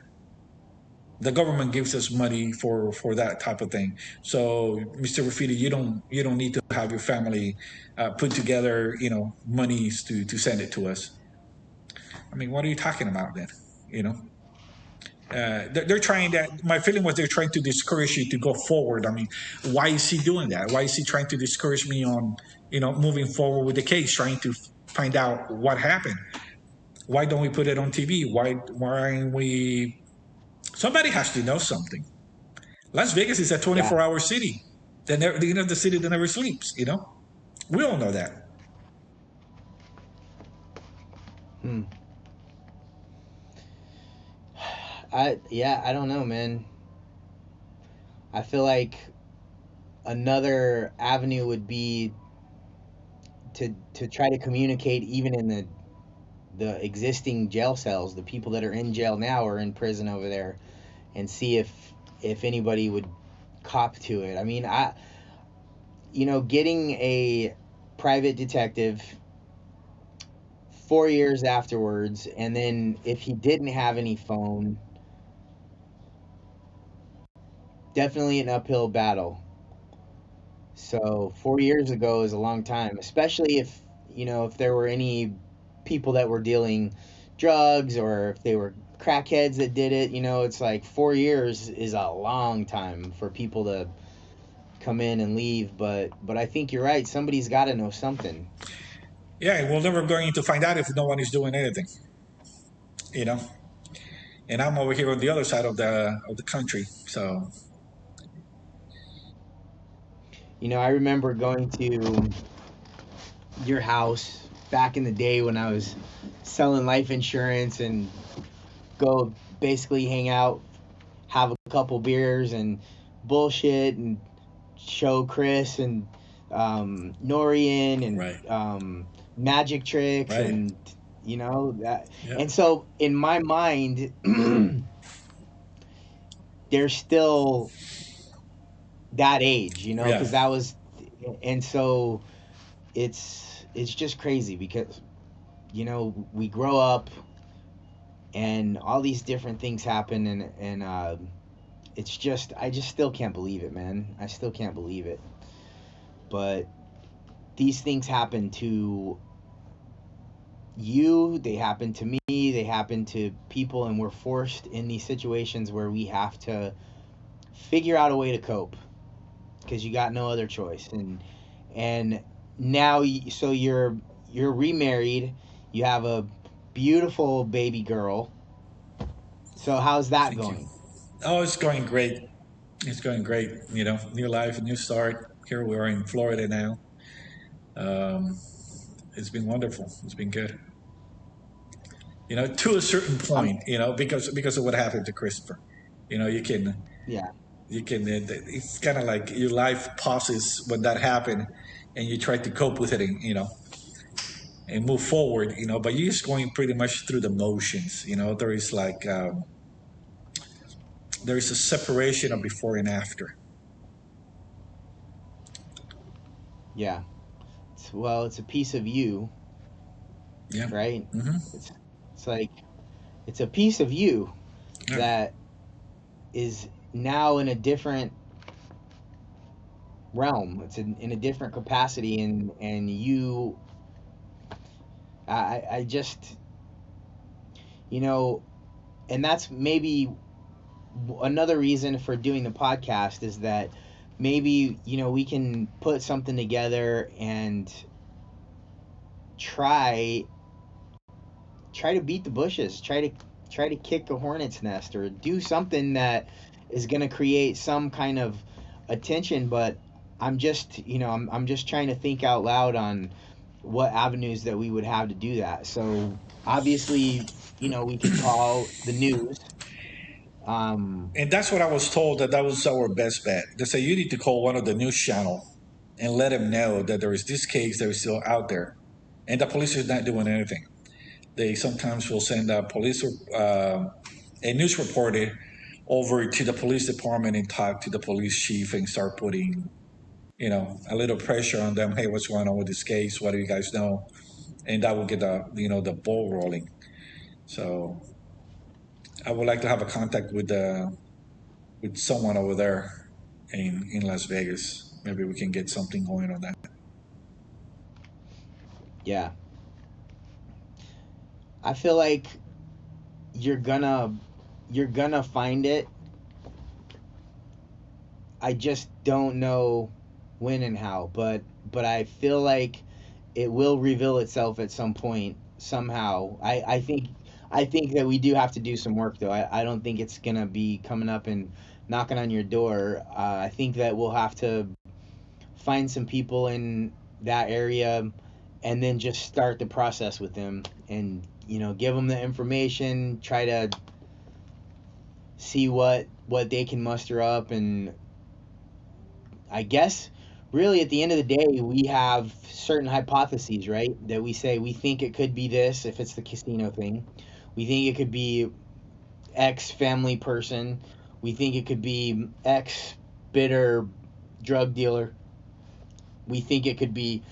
The government gives us money for that type of thing. So, Mr. Rafidy, you don't need to have your family put together, monies to send it to us. I mean, what are you talking about then? they're trying that. My feeling was they're trying to discourage you to go forward. I mean, why is he doing that? Why is he trying to discourage me on, moving forward with the case, trying to find out what happened? Why don't we put it on TV? Why aren't we? Somebody has to know something. Las Vegas is a 24-hour city. The city that never sleeps. We all know that. I don't know, man. I feel like another avenue would be to try to communicate even in the existing jail cells, the people that are in jail now or in prison over there, and see if anybody would cop to it. I mean, getting a private detective 4 years afterwards, and then if he didn't have any phone, definitely an uphill battle. So 4 years ago is a long time, especially if there were any people that were dealing drugs or if they were crackheads that did it. It's like 4 years is a long time for people to come in and leave. But I think you're right. Somebody's got to know something. Yeah, we're never going to find out if no one is doing anything. And I'm over here on the other side of the country, so. I remember going to your house back in the day when I was selling life insurance and go basically hang out, have a couple beers and bullshit and show Chris and Norian and magic tricks and that. Yep. And so in my mind, there's still that age, because that was, and so it's just crazy because we grow up and all these different things happen and it's just, I just still can't believe it, man. I still can't believe it. But these things happen to you, they happen to me, they happen to people, and we're forced in these situations where we have to figure out a way to cope because you got no other choice. And now, so you're remarried, you have a beautiful baby girl. So how's that going? Oh, it's going great. It's going great. New life, new start. Here we are in Florida now. It's been wonderful. It's been good. To a certain point, because of what happened to Christopher. You can. Yeah. You can. It's kind of like your life pauses when that happened, and you try to cope with it, and move forward. But you're just going pretty much through the motions. There is like. There is a separation of before and after. Yeah. It's a piece of you. Yeah. Right? Mm-hmm. It's like, it's a piece of you that is now in a different realm. It's in a different capacity, and you, I just, and that's maybe another reason for doing the podcast is that maybe we can put something together and try to beat the bushes, try to kick the hornet's nest, or do something that is going to create some kind of attention. But I'm just I'm just trying to think out loud on what avenues that we would have to do that. So obviously we could call the news. And that's what I was told, that was our best bet. They say you need to call one of the news channel and let them know that there is this case that is still out there, and the police is not doing anything. They sometimes will send a news reporter over to the police department and talk to the police chief and start putting, a little pressure on them. Hey, what's going on with this case? What do you guys know? And that will get the ball rolling. So I would like to have a contact with someone over there in Las Vegas. Maybe we can get something going on that. Yeah. I feel like you're gonna you're gonna find it. I just don't know when and how, but I feel like it will reveal itself at some point somehow. I think that we do have to do some work though. I don't think it's gonna be coming up and knocking on your door. I think that we'll have to find some people in that area and then just start the process with them and give them the information, try to see what they can muster up. And I guess really at the end of the day we have certain hypotheses, right, that we say we think it could be this. If it's the casino thing, we think it could be X family person, we think it could be X bitter drug dealer, we think it could be,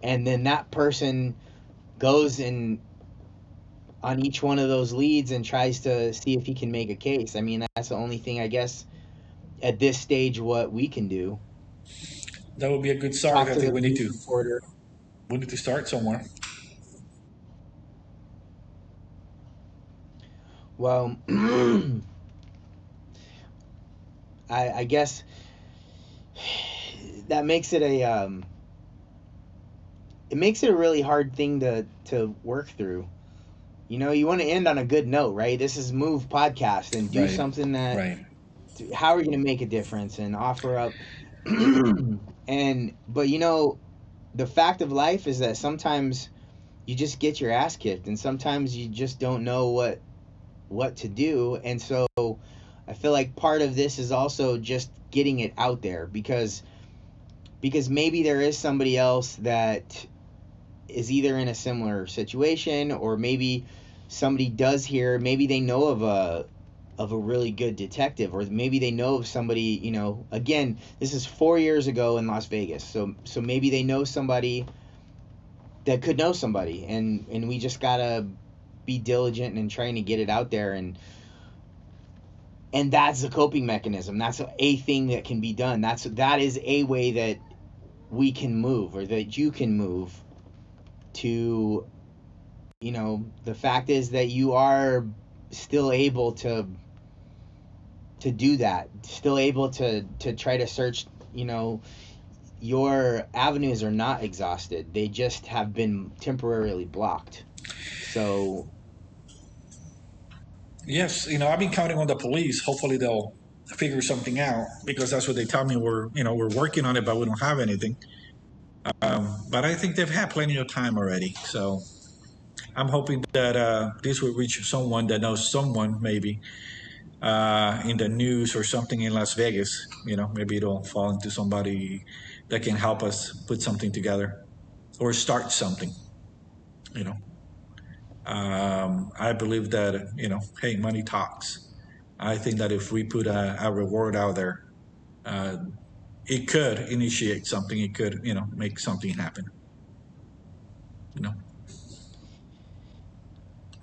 and then that person goes and on each one of those leads and tries to see if he can make a case. I mean, that's the only thing I guess at this stage what we can do. That would be a good start. I think we need to start somewhere. Well, I guess that makes it a really hard thing to work through. You want to end on a good note, right? This is Move Podcast, and do something that. Right. How are we going to make a difference and offer up? But the fact of life is that sometimes you just get your ass kicked, and sometimes you just don't know what to do. And so I feel like part of this is also just getting it out there, because maybe there is somebody else that is either in a similar situation, or maybe somebody does hear, maybe they know of a really good detective, or maybe they know of somebody, again, this is 4 years ago in Las Vegas, so maybe they know somebody that could know somebody, and we just gotta be diligent and trying to get it out there, and that's the coping mechanism. That's a thing that can be done. That is a way that we can move, or that you can move to, the fact is that you are still able to do that, still able to try to search. Your avenues are not exhausted, they just have been temporarily blocked. So yes, I've been counting on the police. Hopefully they'll figure something out, because that's what they tell me. We're working on it, but we don't have anything. But I think they've had plenty of time already. So I'm hoping that this will reach someone that knows someone, maybe in the news or something in Las Vegas. Maybe it'll fall into somebody that can help us put something together or start something. I believe that, hey, money talks. I think that if we put a reward out there, it could initiate something. It could, make something happen.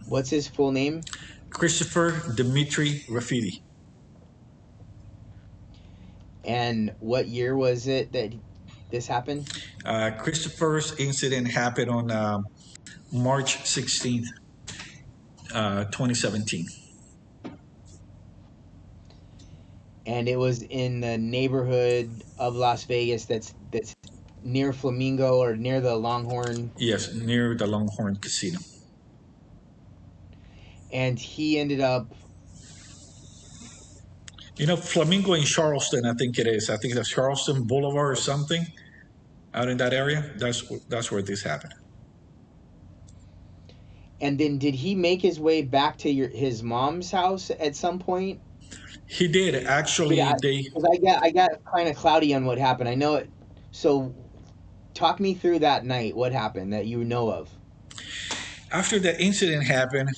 What's his full name? Christopher Dimitri Rafidy. And what year was it that this happened? Christopher's incident happened on March 16th, 2017. And it was in the neighborhood of Las Vegas that's near Flamingo, or near the Longhorn? Yes, near the Longhorn Casino. And he ended up... Flamingo in Charleston, I think it is. I think that's Charleston Boulevard or something out in that area. That's where this happened. And then did he make his way back to his mom's house at some point? He did, actually. Because I got kind of cloudy on what happened. I know it. So talk me through that night. What happened that you know of? After the incident happened,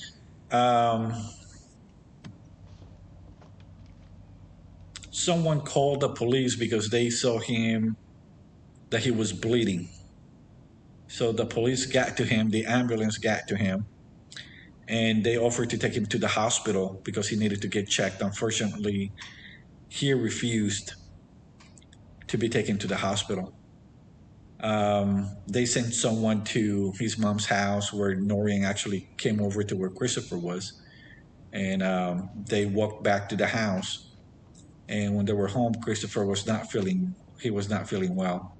someone called the police because they saw him, that he was bleeding. So the police got to him, the ambulance got to him, and they offered to take him to the hospital because he needed to get checked. Unfortunately, he refused to be taken to the hospital. They sent someone to his mom's house, where Norian actually came over to where Christopher was, and they walked back to the house. And when they were home, Christopher was not feeling well.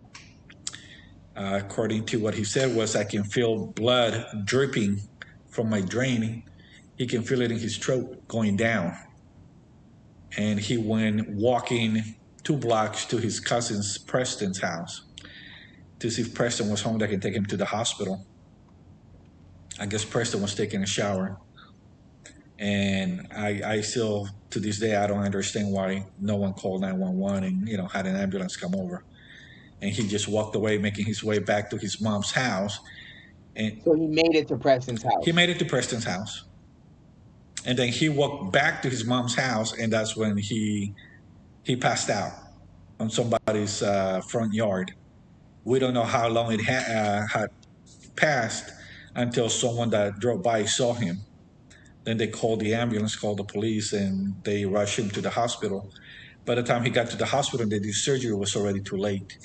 According to what he said was, I can feel blood dripping from my drain. He can feel it in his throat going down. And he went walking 2 blocks to his cousin's Preston's house to see if Preston was home that can take him to the hospital. I guess Preston was taking a shower. And I still, to this day, I don't understand why no one called 911 and, had an ambulance come over. And he just walked away, making his way back to his mom's house. And so he made it to Preston's house. He made it to Preston's house. And then he walked back to his mom's house, and that's when he passed out on somebody's front yard. We don't know how long it had passed until someone that drove by saw him. Then they called the ambulance, called the police, and they rushed him to the hospital. By the time he got to the hospital and they did surgery, it was already too late.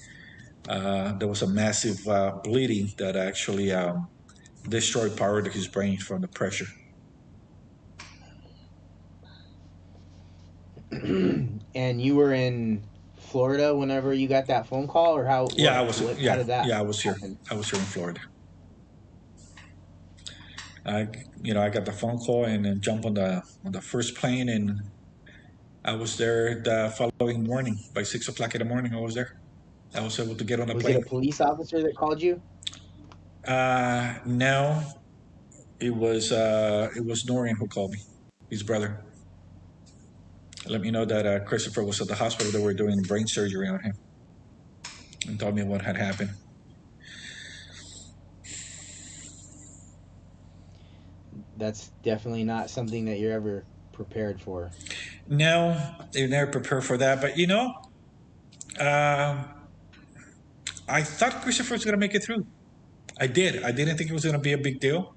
There was a massive bleeding that actually destroyed part of his brain from the pressure. And you were in Florida whenever you got that phone call, or how? Yeah, I was. How did that I was here. Happen? I was here in Florida. I got the phone call and then jumped on the first plane, and I was there the following morning. By 6 o'clock in the morning, I was there. I was able to get on the plane. Was it a police officer that called you? No, it was Norian who called me, his brother. Let me know that Christopher was at the hospital. They were doing brain surgery on him, and told me what had happened. That's definitely not something that you're ever prepared for. No, you're never prepared for that. But I thought Christopher was going to make it through. I did. I didn't think it was going to be a big deal.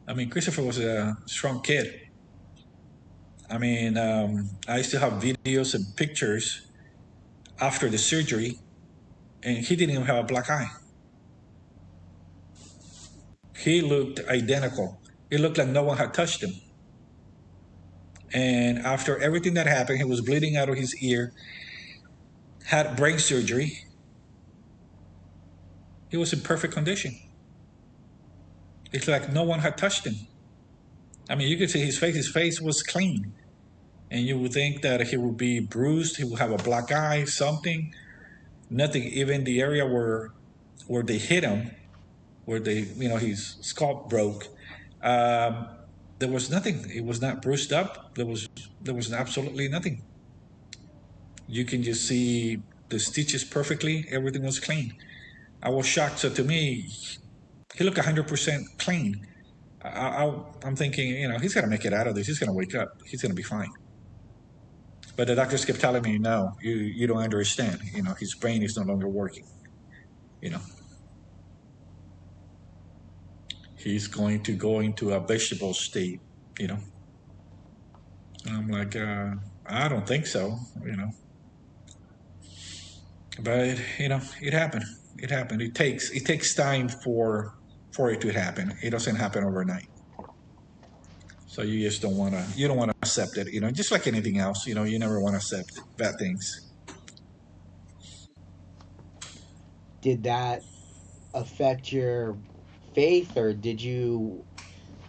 I mean, Christopher was a strong kid. I mean, I still have videos and pictures after the surgery, and he didn't even have a black eye. He looked identical. It looked like no one had touched him. And after everything that happened, he was bleeding out of his ear, had brain surgery. He was in perfect condition. It's like no one had touched him. I mean, you could see his face. His face was clean. And you would think that he would be bruised. He would have a black eye, something. Nothing. Even the area where they hit him, where his skull broke, there was nothing. It was not bruised up. There was absolutely nothing. You can just see the stitches perfectly. Everything was clean. I was shocked. So to me, he looked 100% clean. I'm thinking, he's going to make it out of this. He's going to wake up. He's going to be fine. But the doctors kept telling me, no, you don't understand. His brain is no longer working. He's going to go into a vegetable state, And I'm like, I don't think so, But, it happened. It happened. It takes time for it to happen. It doesn't happen overnight. So you just don't want to accept it, just like anything else, you never want to accept bad things. Did that affect your faith, or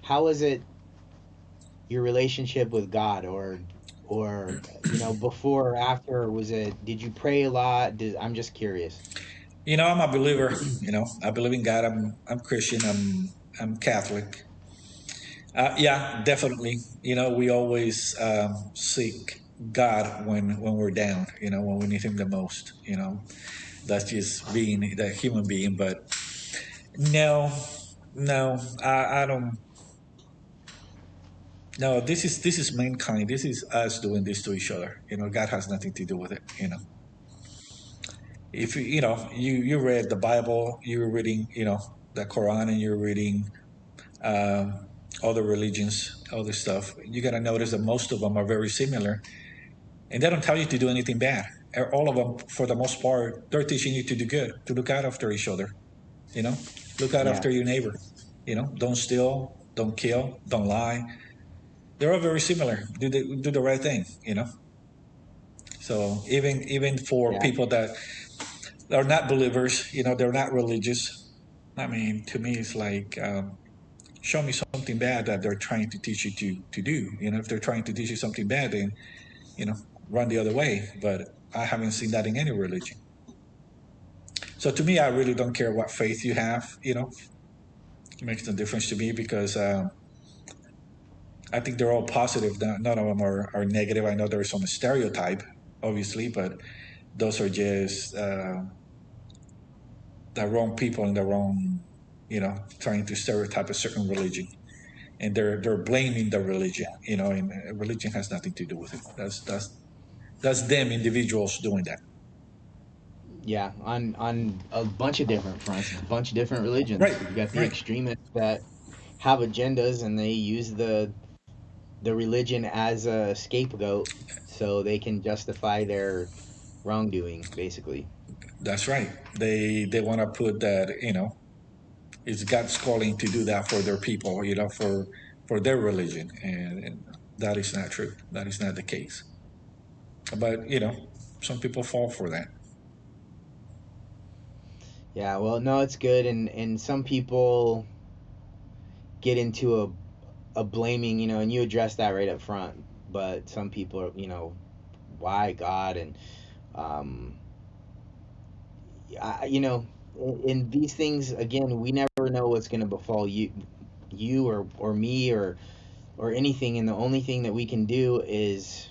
how was it your relationship with God, or before or after? Did you pray a lot? I'm just curious. I'm a believer, I believe in God. I'm Christian. I'm Catholic. Yeah, definitely. We always seek God when we're down, when we need him the most, That's just being the human being. But no, I don't. No, this is mankind. This is us doing this to each other. God has nothing to do with it, If you read the Bible, you're reading, the Quran, and you're reading other religions, other stuff, you got to notice that most of them are very similar, and they don't tell you to do anything bad. All of them, for the most part, they're teaching you to do good, to look out after each other, look out after your neighbor, don't steal, don't kill, don't lie, they're all very similar. Do the right thing, So even for people that are not believers, they're not religious. I mean, to me, it's like show me something bad that they're trying to teach you to do. If they're trying to teach you something bad, then run the other way. But I haven't seen that in any religion. So to me, I really don't care what faith you have. It makes no difference to me because I think they're all positive. None of them are negative. I know there's some stereotype, obviously, but those are just the wrong people in the wrong, trying to stereotype a certain religion, and they're blaming the religion, and religion has nothing to do with it. That's them individuals doing that. Yeah, on a bunch of different fronts, a bunch of different religions. Right. You got the extremists that have agendas and they use the religion as a scapegoat so they can justify their wrongdoing, basically. That's right. They want to put that, it's God's calling to do that for their people, for their religion, and that is not true. That is not the case. But some people fall for that. Yeah, well, no, it's good, and some people get into a blaming, and you address that right up front. But some people are, why God? And in these things, again, we never know what's going to befall you or me or anything, and the only thing that we can do is,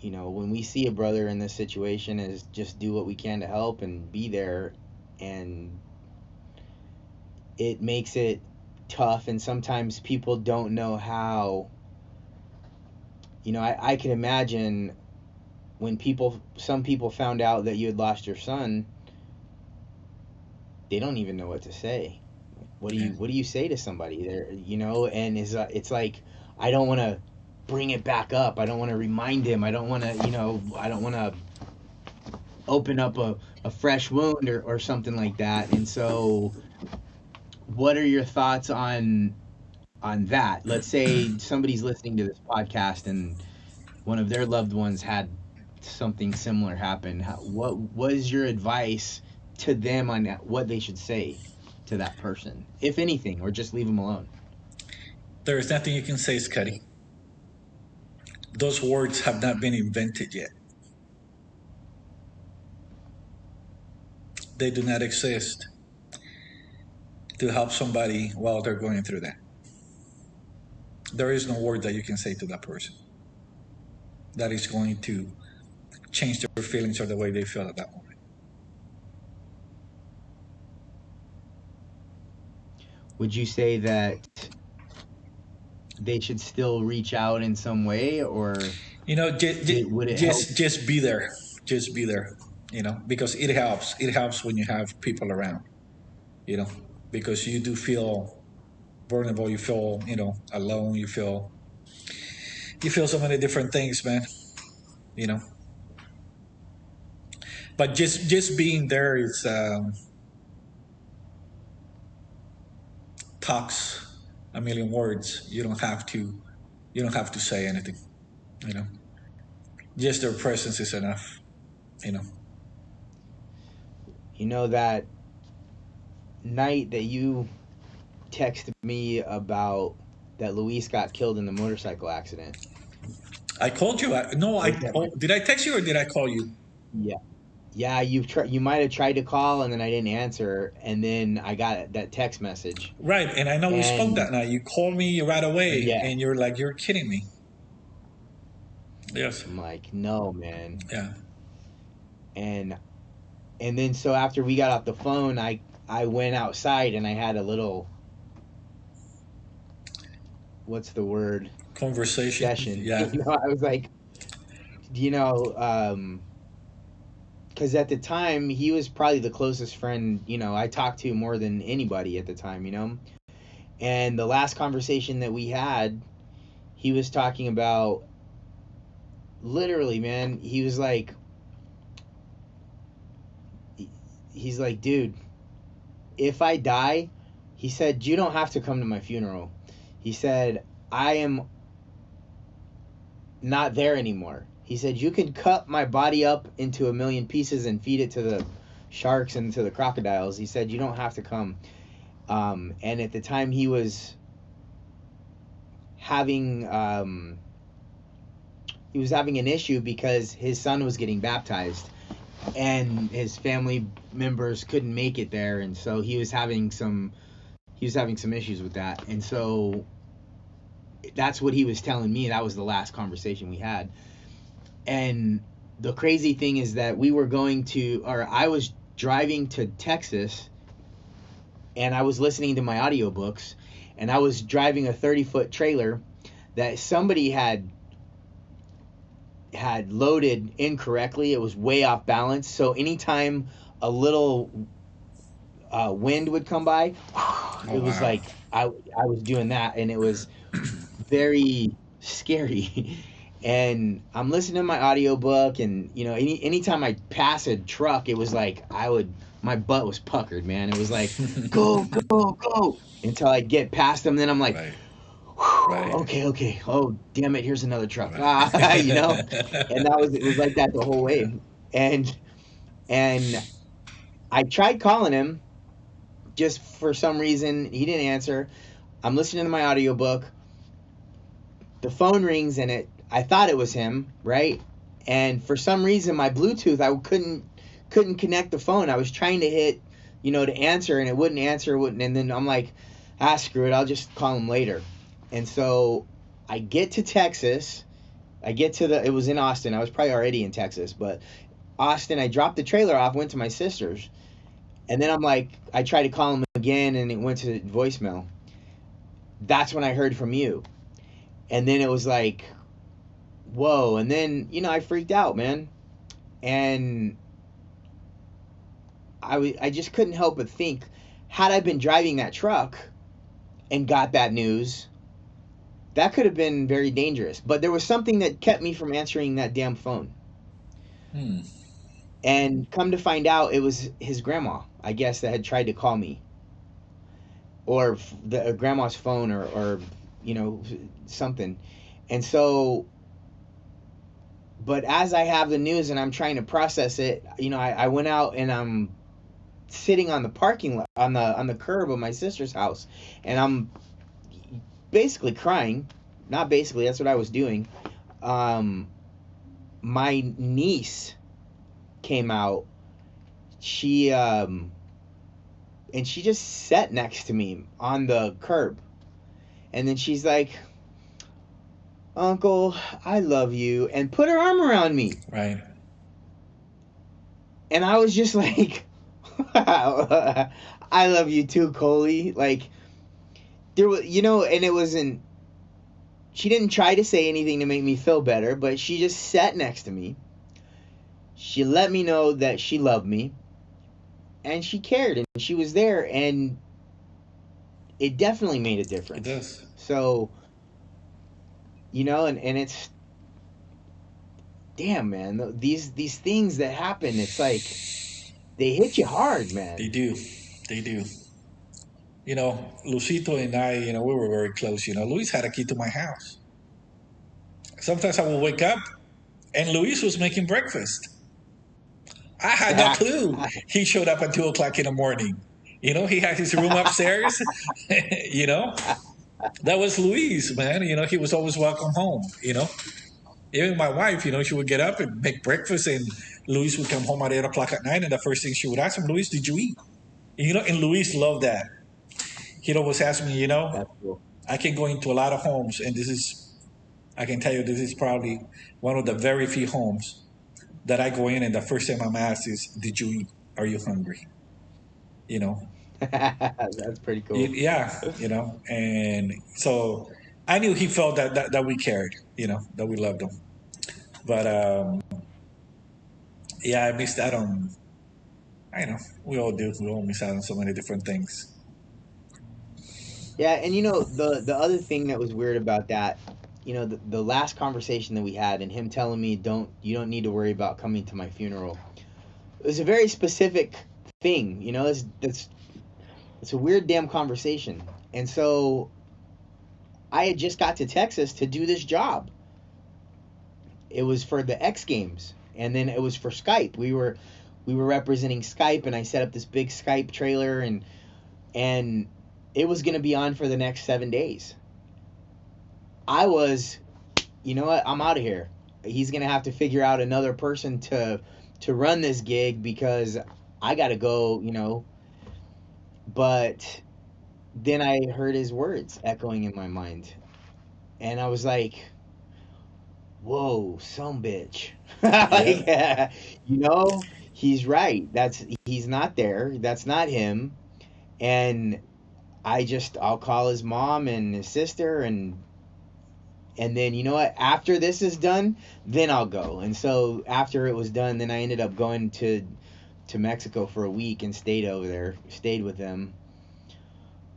when we see a brother in this situation, is just do what we can to help and be there. And it makes it tough, and sometimes people don't know how. I can imagine when some people found out that you had lost your son, they don't even know what to say. What do you say to somebody there, and it's like, I don't want to bring it back up. I don't want to remind him. I don't want to, I don't want to open up a fresh wound or something like that. And so what are your thoughts on that? Let's say somebody's listening to this podcast and one of their loved ones had something similar happen. What was your advice to them on what they should say to that person, if anything, or just leave them alone? There is nothing you can say, Scotty. Those words have not been invented yet. They do not exist to help somebody while they're going through that. There is no word that you can say to that person that is going to change their feelings or the way they feel at that moment. Would you say that they should still reach out in some way, or just be there? Just be there, because it helps. It helps when you have people around, because you do feel vulnerable. You feel, alone. You feel so many different things, man. But just being there is talks a million words. You don't have to say anything. Just their presence is enough. That night that you texted me about that Luis got killed in the motorcycle accident. I called you. Did I text you or did I call you? Yeah. You might have tried to call and then I didn't answer, and then I got that text message. Right, and I know we spoke that night. You called me right away, and you're like, "You're kidding me." Yes. I'm like, no, man. Yeah. And then so after we got off the phone, I went outside and I had a little, what's the word? Conversation. Session. Yeah. I was like, because at the time he was probably the closest friend, I talked to more than anybody at the time, And the last conversation that we had, he was talking about, literally, man, he was like, dude, if I die, he said, you don't have to come to my funeral. He said, I am not there anymore. He said, you can cut my body up into a million pieces and feed it to the sharks and to the crocodiles. He said, you don't have to come. And at the time he was having an issue because his son was getting baptized and his family members couldn't make it there, and so he was having some issues with that. And so that's what he was telling me. That was the last conversation we had. And the crazy thing is that I was driving to Texas, and I was listening to my audiobooks, and I was driving a 30-foot trailer that somebody had loaded incorrectly. It was way off balance. So anytime a little wind would come by, it was like I was doing that, and it was very scary. And I'm listening to my audiobook, and anytime I pass a truck, it was like my butt was puckered, man. It was like go until I get past them. Then I'm like, right. Okay. Oh, damn it! Here's another truck. And it was like that the whole way. And I tried calling him, just for some reason he didn't answer. I'm listening to my audiobook. The phone rings, and I thought it was him, right? And for some reason, my Bluetooth, I couldn't connect the phone. I was trying to hit, to answer, and it wouldn't answer. And then I'm like, screw it, I'll just call him later. And so I get to Texas. It was in Austin. I was probably already in Texas, but Austin, I dropped the trailer off, went to my sister's. And then I'm like, I tried to call him again, and it went to voicemail. That's when I heard from you. And then it was like, whoa. And then, I freaked out, man. And I just couldn't help but think, had I been driving that truck and got that news, that could have been very dangerous. But there was something that kept me from answering that damn phone. And come to find out, it was his grandma, I guess, that had tried to call me. Or the grandma's phone, or something. And so, but as I have the news and I'm trying to process it, I went out and I'm sitting on the parking lot, on the curb of my sister's house, and I'm basically crying. Not basically, that's what I was doing. My niece came out. She and she just sat next to me on the curb. And then she's like, Uncle, I love you, and put her arm around me. Right. And I was just like, I love you too, Coley. Like, there was, and it wasn't, she didn't try to say anything to make me feel better, but she just sat next to me. She let me know that she loved me, and she cared, and she was there, and it definitely made a difference. It does. So, and it's, damn, man, these things that happen, it's like, they hit you hard, man. They do. Lucito and I, we were very close. Luis had a key to my house. Sometimes I would wake up and Luis was making breakfast. I had no clue he showed up at 2 o'clock in the morning. He had his room upstairs. That was Luis, man. He was always welcome home. Even my wife, she would get up and make breakfast, and Luis would come home at 8 o'clock at night, and the first thing she would ask him, Luis, did you eat? And Luis loved that. He'd always ask me, That's cool. I can go into a lot of homes, and I can tell you, this is probably one of the very few homes that I go in, and the first thing I'm asked is, did you eat? Are you hungry? That's pretty cool. Yeah, and so I knew he felt that we cared, that we loved him. But I missed out on, I know, we all do. We all miss out on so many different things. Yeah, and the other thing that was weird about that, the last conversation that we had, and him telling me, you don't need to worry about coming to my funeral. It was a very specific thing, it's a weird damn conversation. And so I had just got to Texas to do this job. it was for the X Games, and then it was for Skype. We were representing Skype, and I set up this big Skype trailer, and it was going to be on for the next 7 days. I was, you know what? I'm out of here. He's going to have to figure out another person to run this gig because I got to go, you know. But then I heard his words echoing in my mind. And I was like, whoa, some bitch. Like, you know, he's right. He's not there. That's not him. And I'll call his mom and his sister, and then, you know what, after this is done, then I'll go. And so after it was done, then I ended up going to Mexico for a week and stayed with them.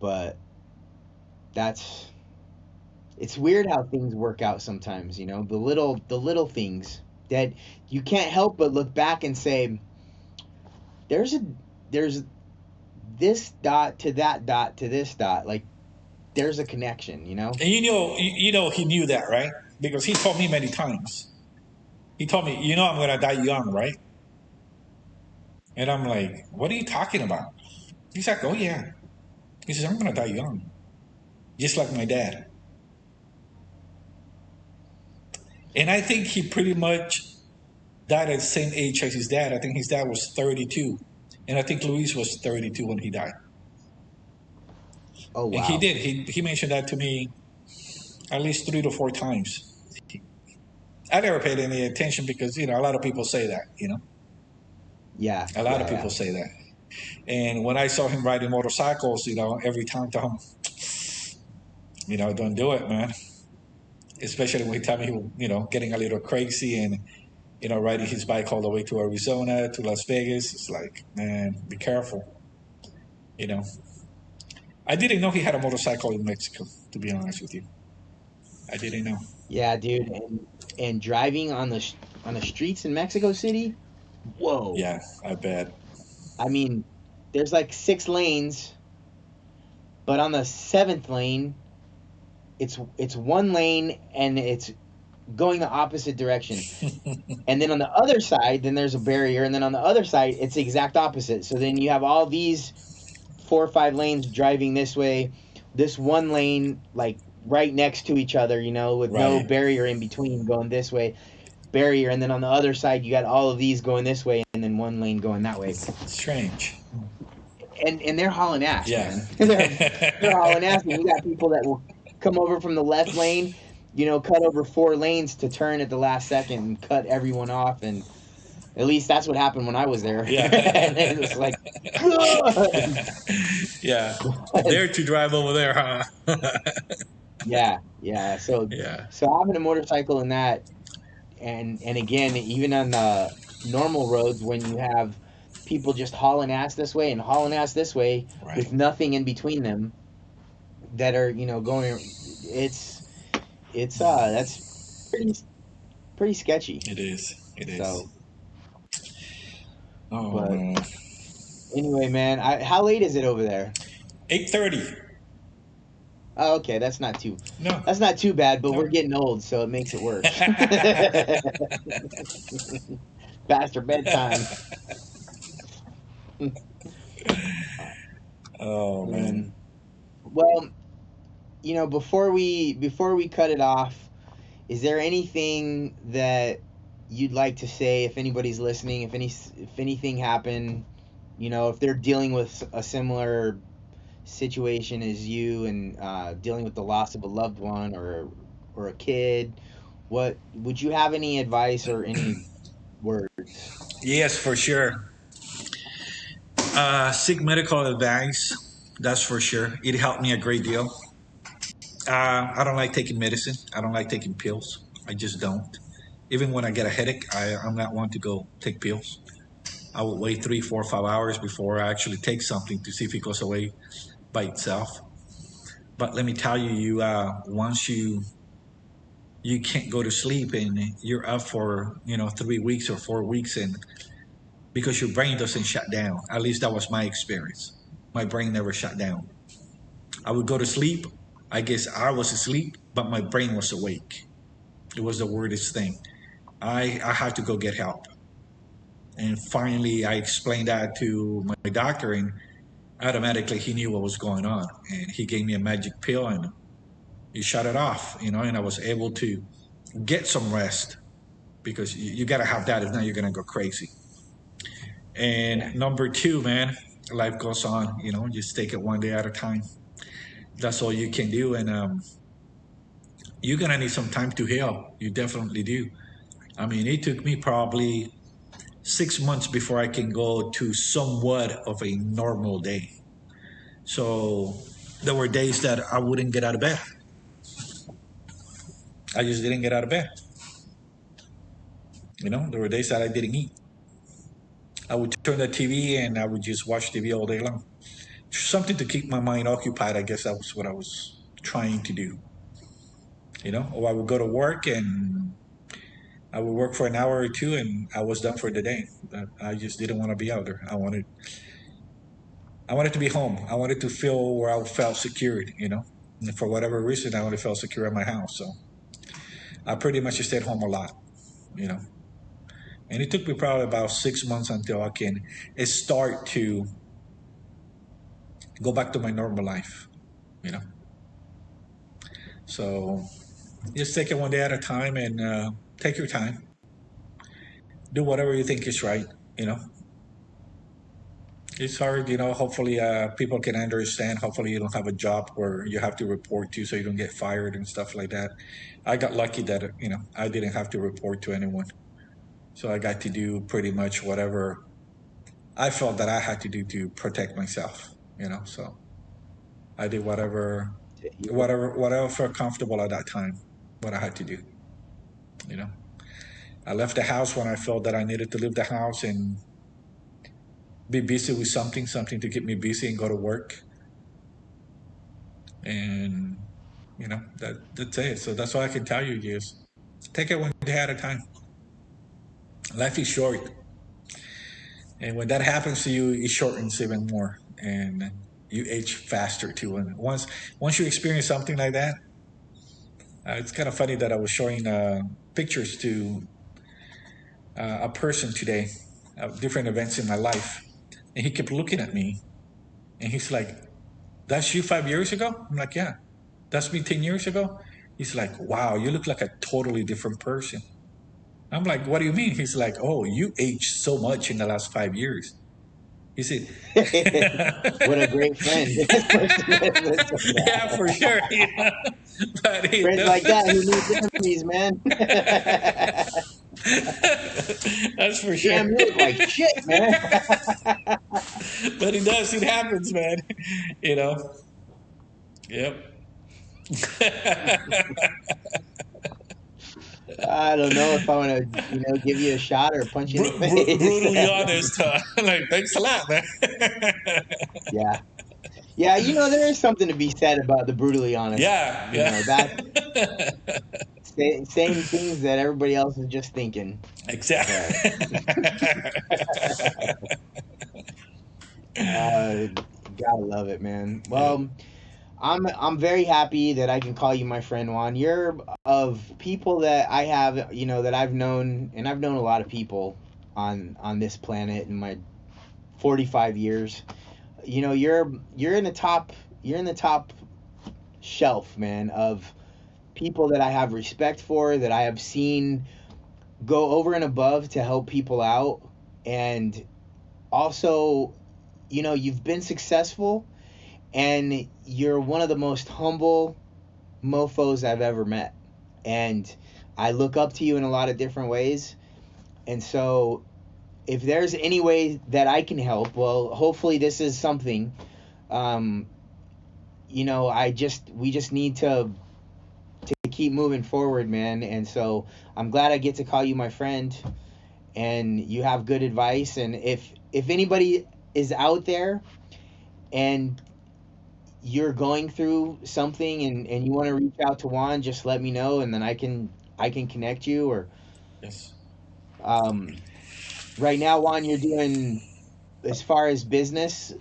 But it's weird how things work out sometimes, you know, the little things that you can't help but look back and say, there's this dot to that dot to this dot, like there's a connection, you know. And you know he knew that, right? Because he told me many times. He told me, you know, I'm gonna die young, right? And I'm like, what are you talking about? He's like, oh yeah. He says, I'm gonna die young, just like my dad. And I think he pretty much died at the same age as his dad. I think his dad was 32. And I think Luis was 32 when he died. Oh, wow. And he did. He mentioned that to me at least 3 to 4 times. I never paid any attention because, you know, a lot of people say that, you know. Yeah. A lot of people say that. And when I saw him riding motorcycles, you know, every time I tell him, you know, don't do it, man. Especially when he told me he was, you know, getting a little crazy and, you know, riding his bike all the way to Arizona, to Las Vegas. It's like, man, be careful. You know. I didn't know he had a motorcycle in Mexico, to be honest with you. I didn't know. Yeah, dude. And driving on the streets in Mexico City, whoa. Yeah, I bet. I mean, there's like 6 lanes, but on the 7th lane, it's 1 lane and it's going the opposite direction. And then on the other side, then there's a barrier, and then on the other side, it's the exact opposite. So then you have all these 4 or 5 lanes driving this way, this 1 lane like right next to each other, you know, with no barrier in between going this way, barrier, and then on the other side you got all of these going this way and then 1 lane going that way. Strange. And they're hauling ass, man. They're hauling ass, and you got people that will come over from the left lane, you know, cut over 4 lanes to turn at the last second and cut everyone off. And at least that's what happened when I was there. Yeah. And it was like, yeah. There to drive over there, huh? Yeah. So having a motorcycle in that, and again, even on the normal roads, when you have people just hauling ass this way and hauling ass this way with nothing in between them that are, you know, going, it's that's pretty sketchy. It is. So, man. Anyway, man, how late is it over there? 8:30. Oh, okay, that's not too bad, but we're getting old, so it makes it worse. Faster bedtime. Oh man. Well, you know, before we cut it off, is there anything that you'd like to say if anybody's listening, if anything happened, you know, if they're dealing with a similar situation as you and dealing with the loss of a loved one or a kid, what would you have any advice or any words? Yes, for sure. Seek medical advice. That's for sure. It helped me a great deal. I don't like taking medicine. I don't like taking pills. I just don't. Even when I get a headache, I'm not one to go take pills. I will wait 3, 4, 5 hours before I actually take something to see if it goes away by itself. But let me tell you, once you can't go to sleep and you're up for 3 weeks or 4 weeks, and because your brain doesn't shut down. At least that was my experience. My brain never shut down. I would go to sleep. I guess I was asleep, but my brain was awake. It was the weirdest thing. I had to go get help. And finally, I explained that to my doctor, and automatically he knew what was going on. And he gave me a magic pill and he shut it off, and I was able to get some rest because you got to have that. If not, you're going to go crazy. And number two, man, life goes on, just take it one day at a time. That's all you can do. And you're going to need some time to heal. You definitely do. I mean, it took me probably 6 months before I can go to somewhat of a normal day. So there were days that I wouldn't get out of bed. I just didn't get out of bed. There were days that I didn't eat. I would turn the TV and I would just watch TV all day long. Something to keep my mind occupied. I guess that was what I was trying to do. Or I would go to work and I would work for an hour or two and I was done for the day. I just didn't want to be out there. I wanted to be home. I wanted to feel where I felt secured, And for whatever reason, I only felt secure at my house. So I pretty much stayed home a lot, And it took me probably about 6 months until I can start to go back to my normal life, So just take it one day at a time and take your time. Do whatever you think is right, It's hard, hopefully people can understand. Hopefully you don't have a job where you have to report to so you don't get fired and stuff like that. I got lucky that, I didn't have to report to anyone. So I got to do pretty much whatever I felt that I had to do to protect myself, So I did whatever felt comfortable at that time, what I had to do, I left the house when I felt that I needed to leave the house and be busy with something to keep me busy and go to work. And, that's it. So that's all I can tell you is take it one day at a time. Life is short. And when that happens to you, it shortens even more. And you age faster too. And once you experience something like that, it's kind of funny that I was showing pictures to a person today of different events in my life. And he kept looking at me and he's like, "That's you 5 years ago?" I'm like, "Yeah." "That's me 10 years ago?" He's like, "Wow, you look like a totally different person." I'm like, "What do you mean?" He's like, "Oh, you aged so much in the last 5 years." He said, "What a great friend." Yeah, for sure. But friends like that who need enemies, man. That's for sure. Damn, you look like shit, man. But it does. It happens, man. Yep. I don't know if I want to, give you a shot or punch you in the face. Brutally honest. Thanks a lot, man. Yeah. Yeah, there is something to be said about the brutally honest. Yeah. That saying things that everybody else is just thinking. Exactly. Gotta love it, man. Well, I'm very happy that I can call you my friend, Juan. You're of people that I have, that I've known, and I've known a lot of people on this planet in my 45 years. You're in the top shelf, man, of people that I have respect for, that I have seen go over and above to help people out. And also, you've been successful and you're one of the most humble mofos I've ever met. And I look up to you in a lot of different ways. And so if there's any way that I can help, well, hopefully this is something, we just need to keep moving forward, man. And so I'm glad I get to call you my friend and you have good advice. And if anybody is out there and you're going through something and you want to reach out to Juan, just let me know and then I can connect you. Or yes. Right now, Juan, you're doing, as far as business,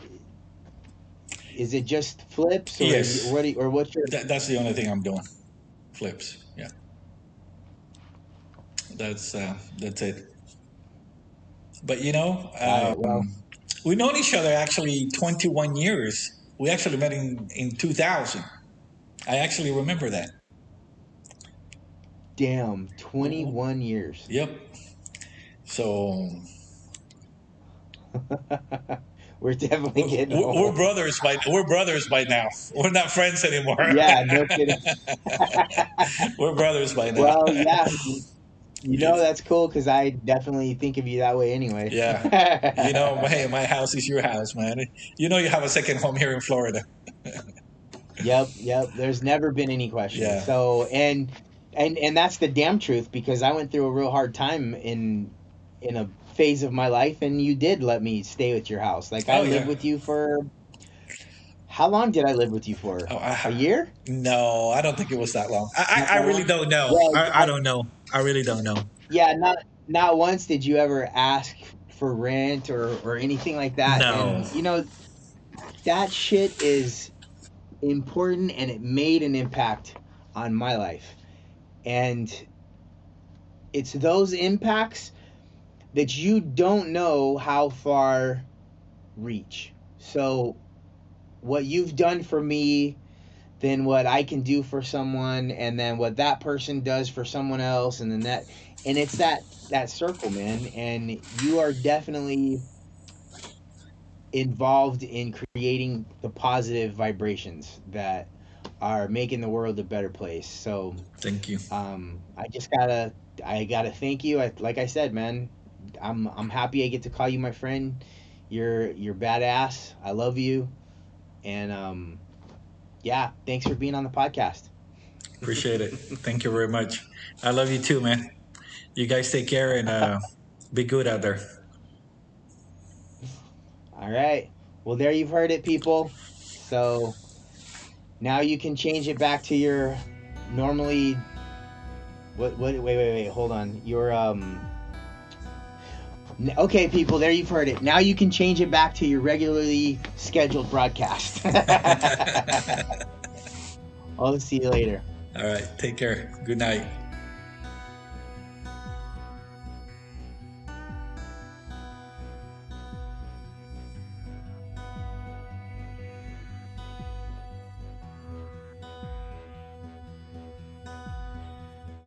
is it just flips? Or yes. What's your... That's the only thing I'm doing. Flips, yeah. That's it. But you know, Well, we've known each other actually 21 years. We actually met in 2000. I actually remember that. damn, 21 years. Yep. So we're definitely getting old. We're brothers by now. We're not friends anymore. Yeah, no kidding. We're brothers by now. Well, yeah. You know, that's cool because I definitely think of you that way anyway. Yeah. You know, hey, my house is your house, man. You know you have a second home here in Florida. Yep. There's never been any question. Yeah. So, and that's the damn truth, because I went through a real hard time in a phase of my life, and you did let me stay with your house. Like, I lived with you for... How long did I live with you for? A year? No, I don't think it was that long. I really don't know. Well, I don't know. I really don't know. Yeah, not once did you ever ask for rent or anything like that. No. And, you know, that shit is important, and it made an impact on my life. And it's those impacts that you don't know how far reach. So what you've done for me, then what I can do for someone, and then what that person does for someone else, and then that, and it's that circle, man. And you are definitely involved in creating the positive vibrations that are making the world a better place. So thank you. I gotta thank you. Like I said, man, I'm happy I get to call you my friend. You're badass. I love you. And yeah, thanks for being on the podcast. Appreciate it. Thank you very much. I love you too, man. You guys take care and be good out there. All right. Well, there you've heard it, people. So now you can change it back to your normally... Wait, hold on. Your okay, people, there you've heard it. Now you can change it back to your regularly scheduled broadcast. I'll see you later. All right, take care. Good night.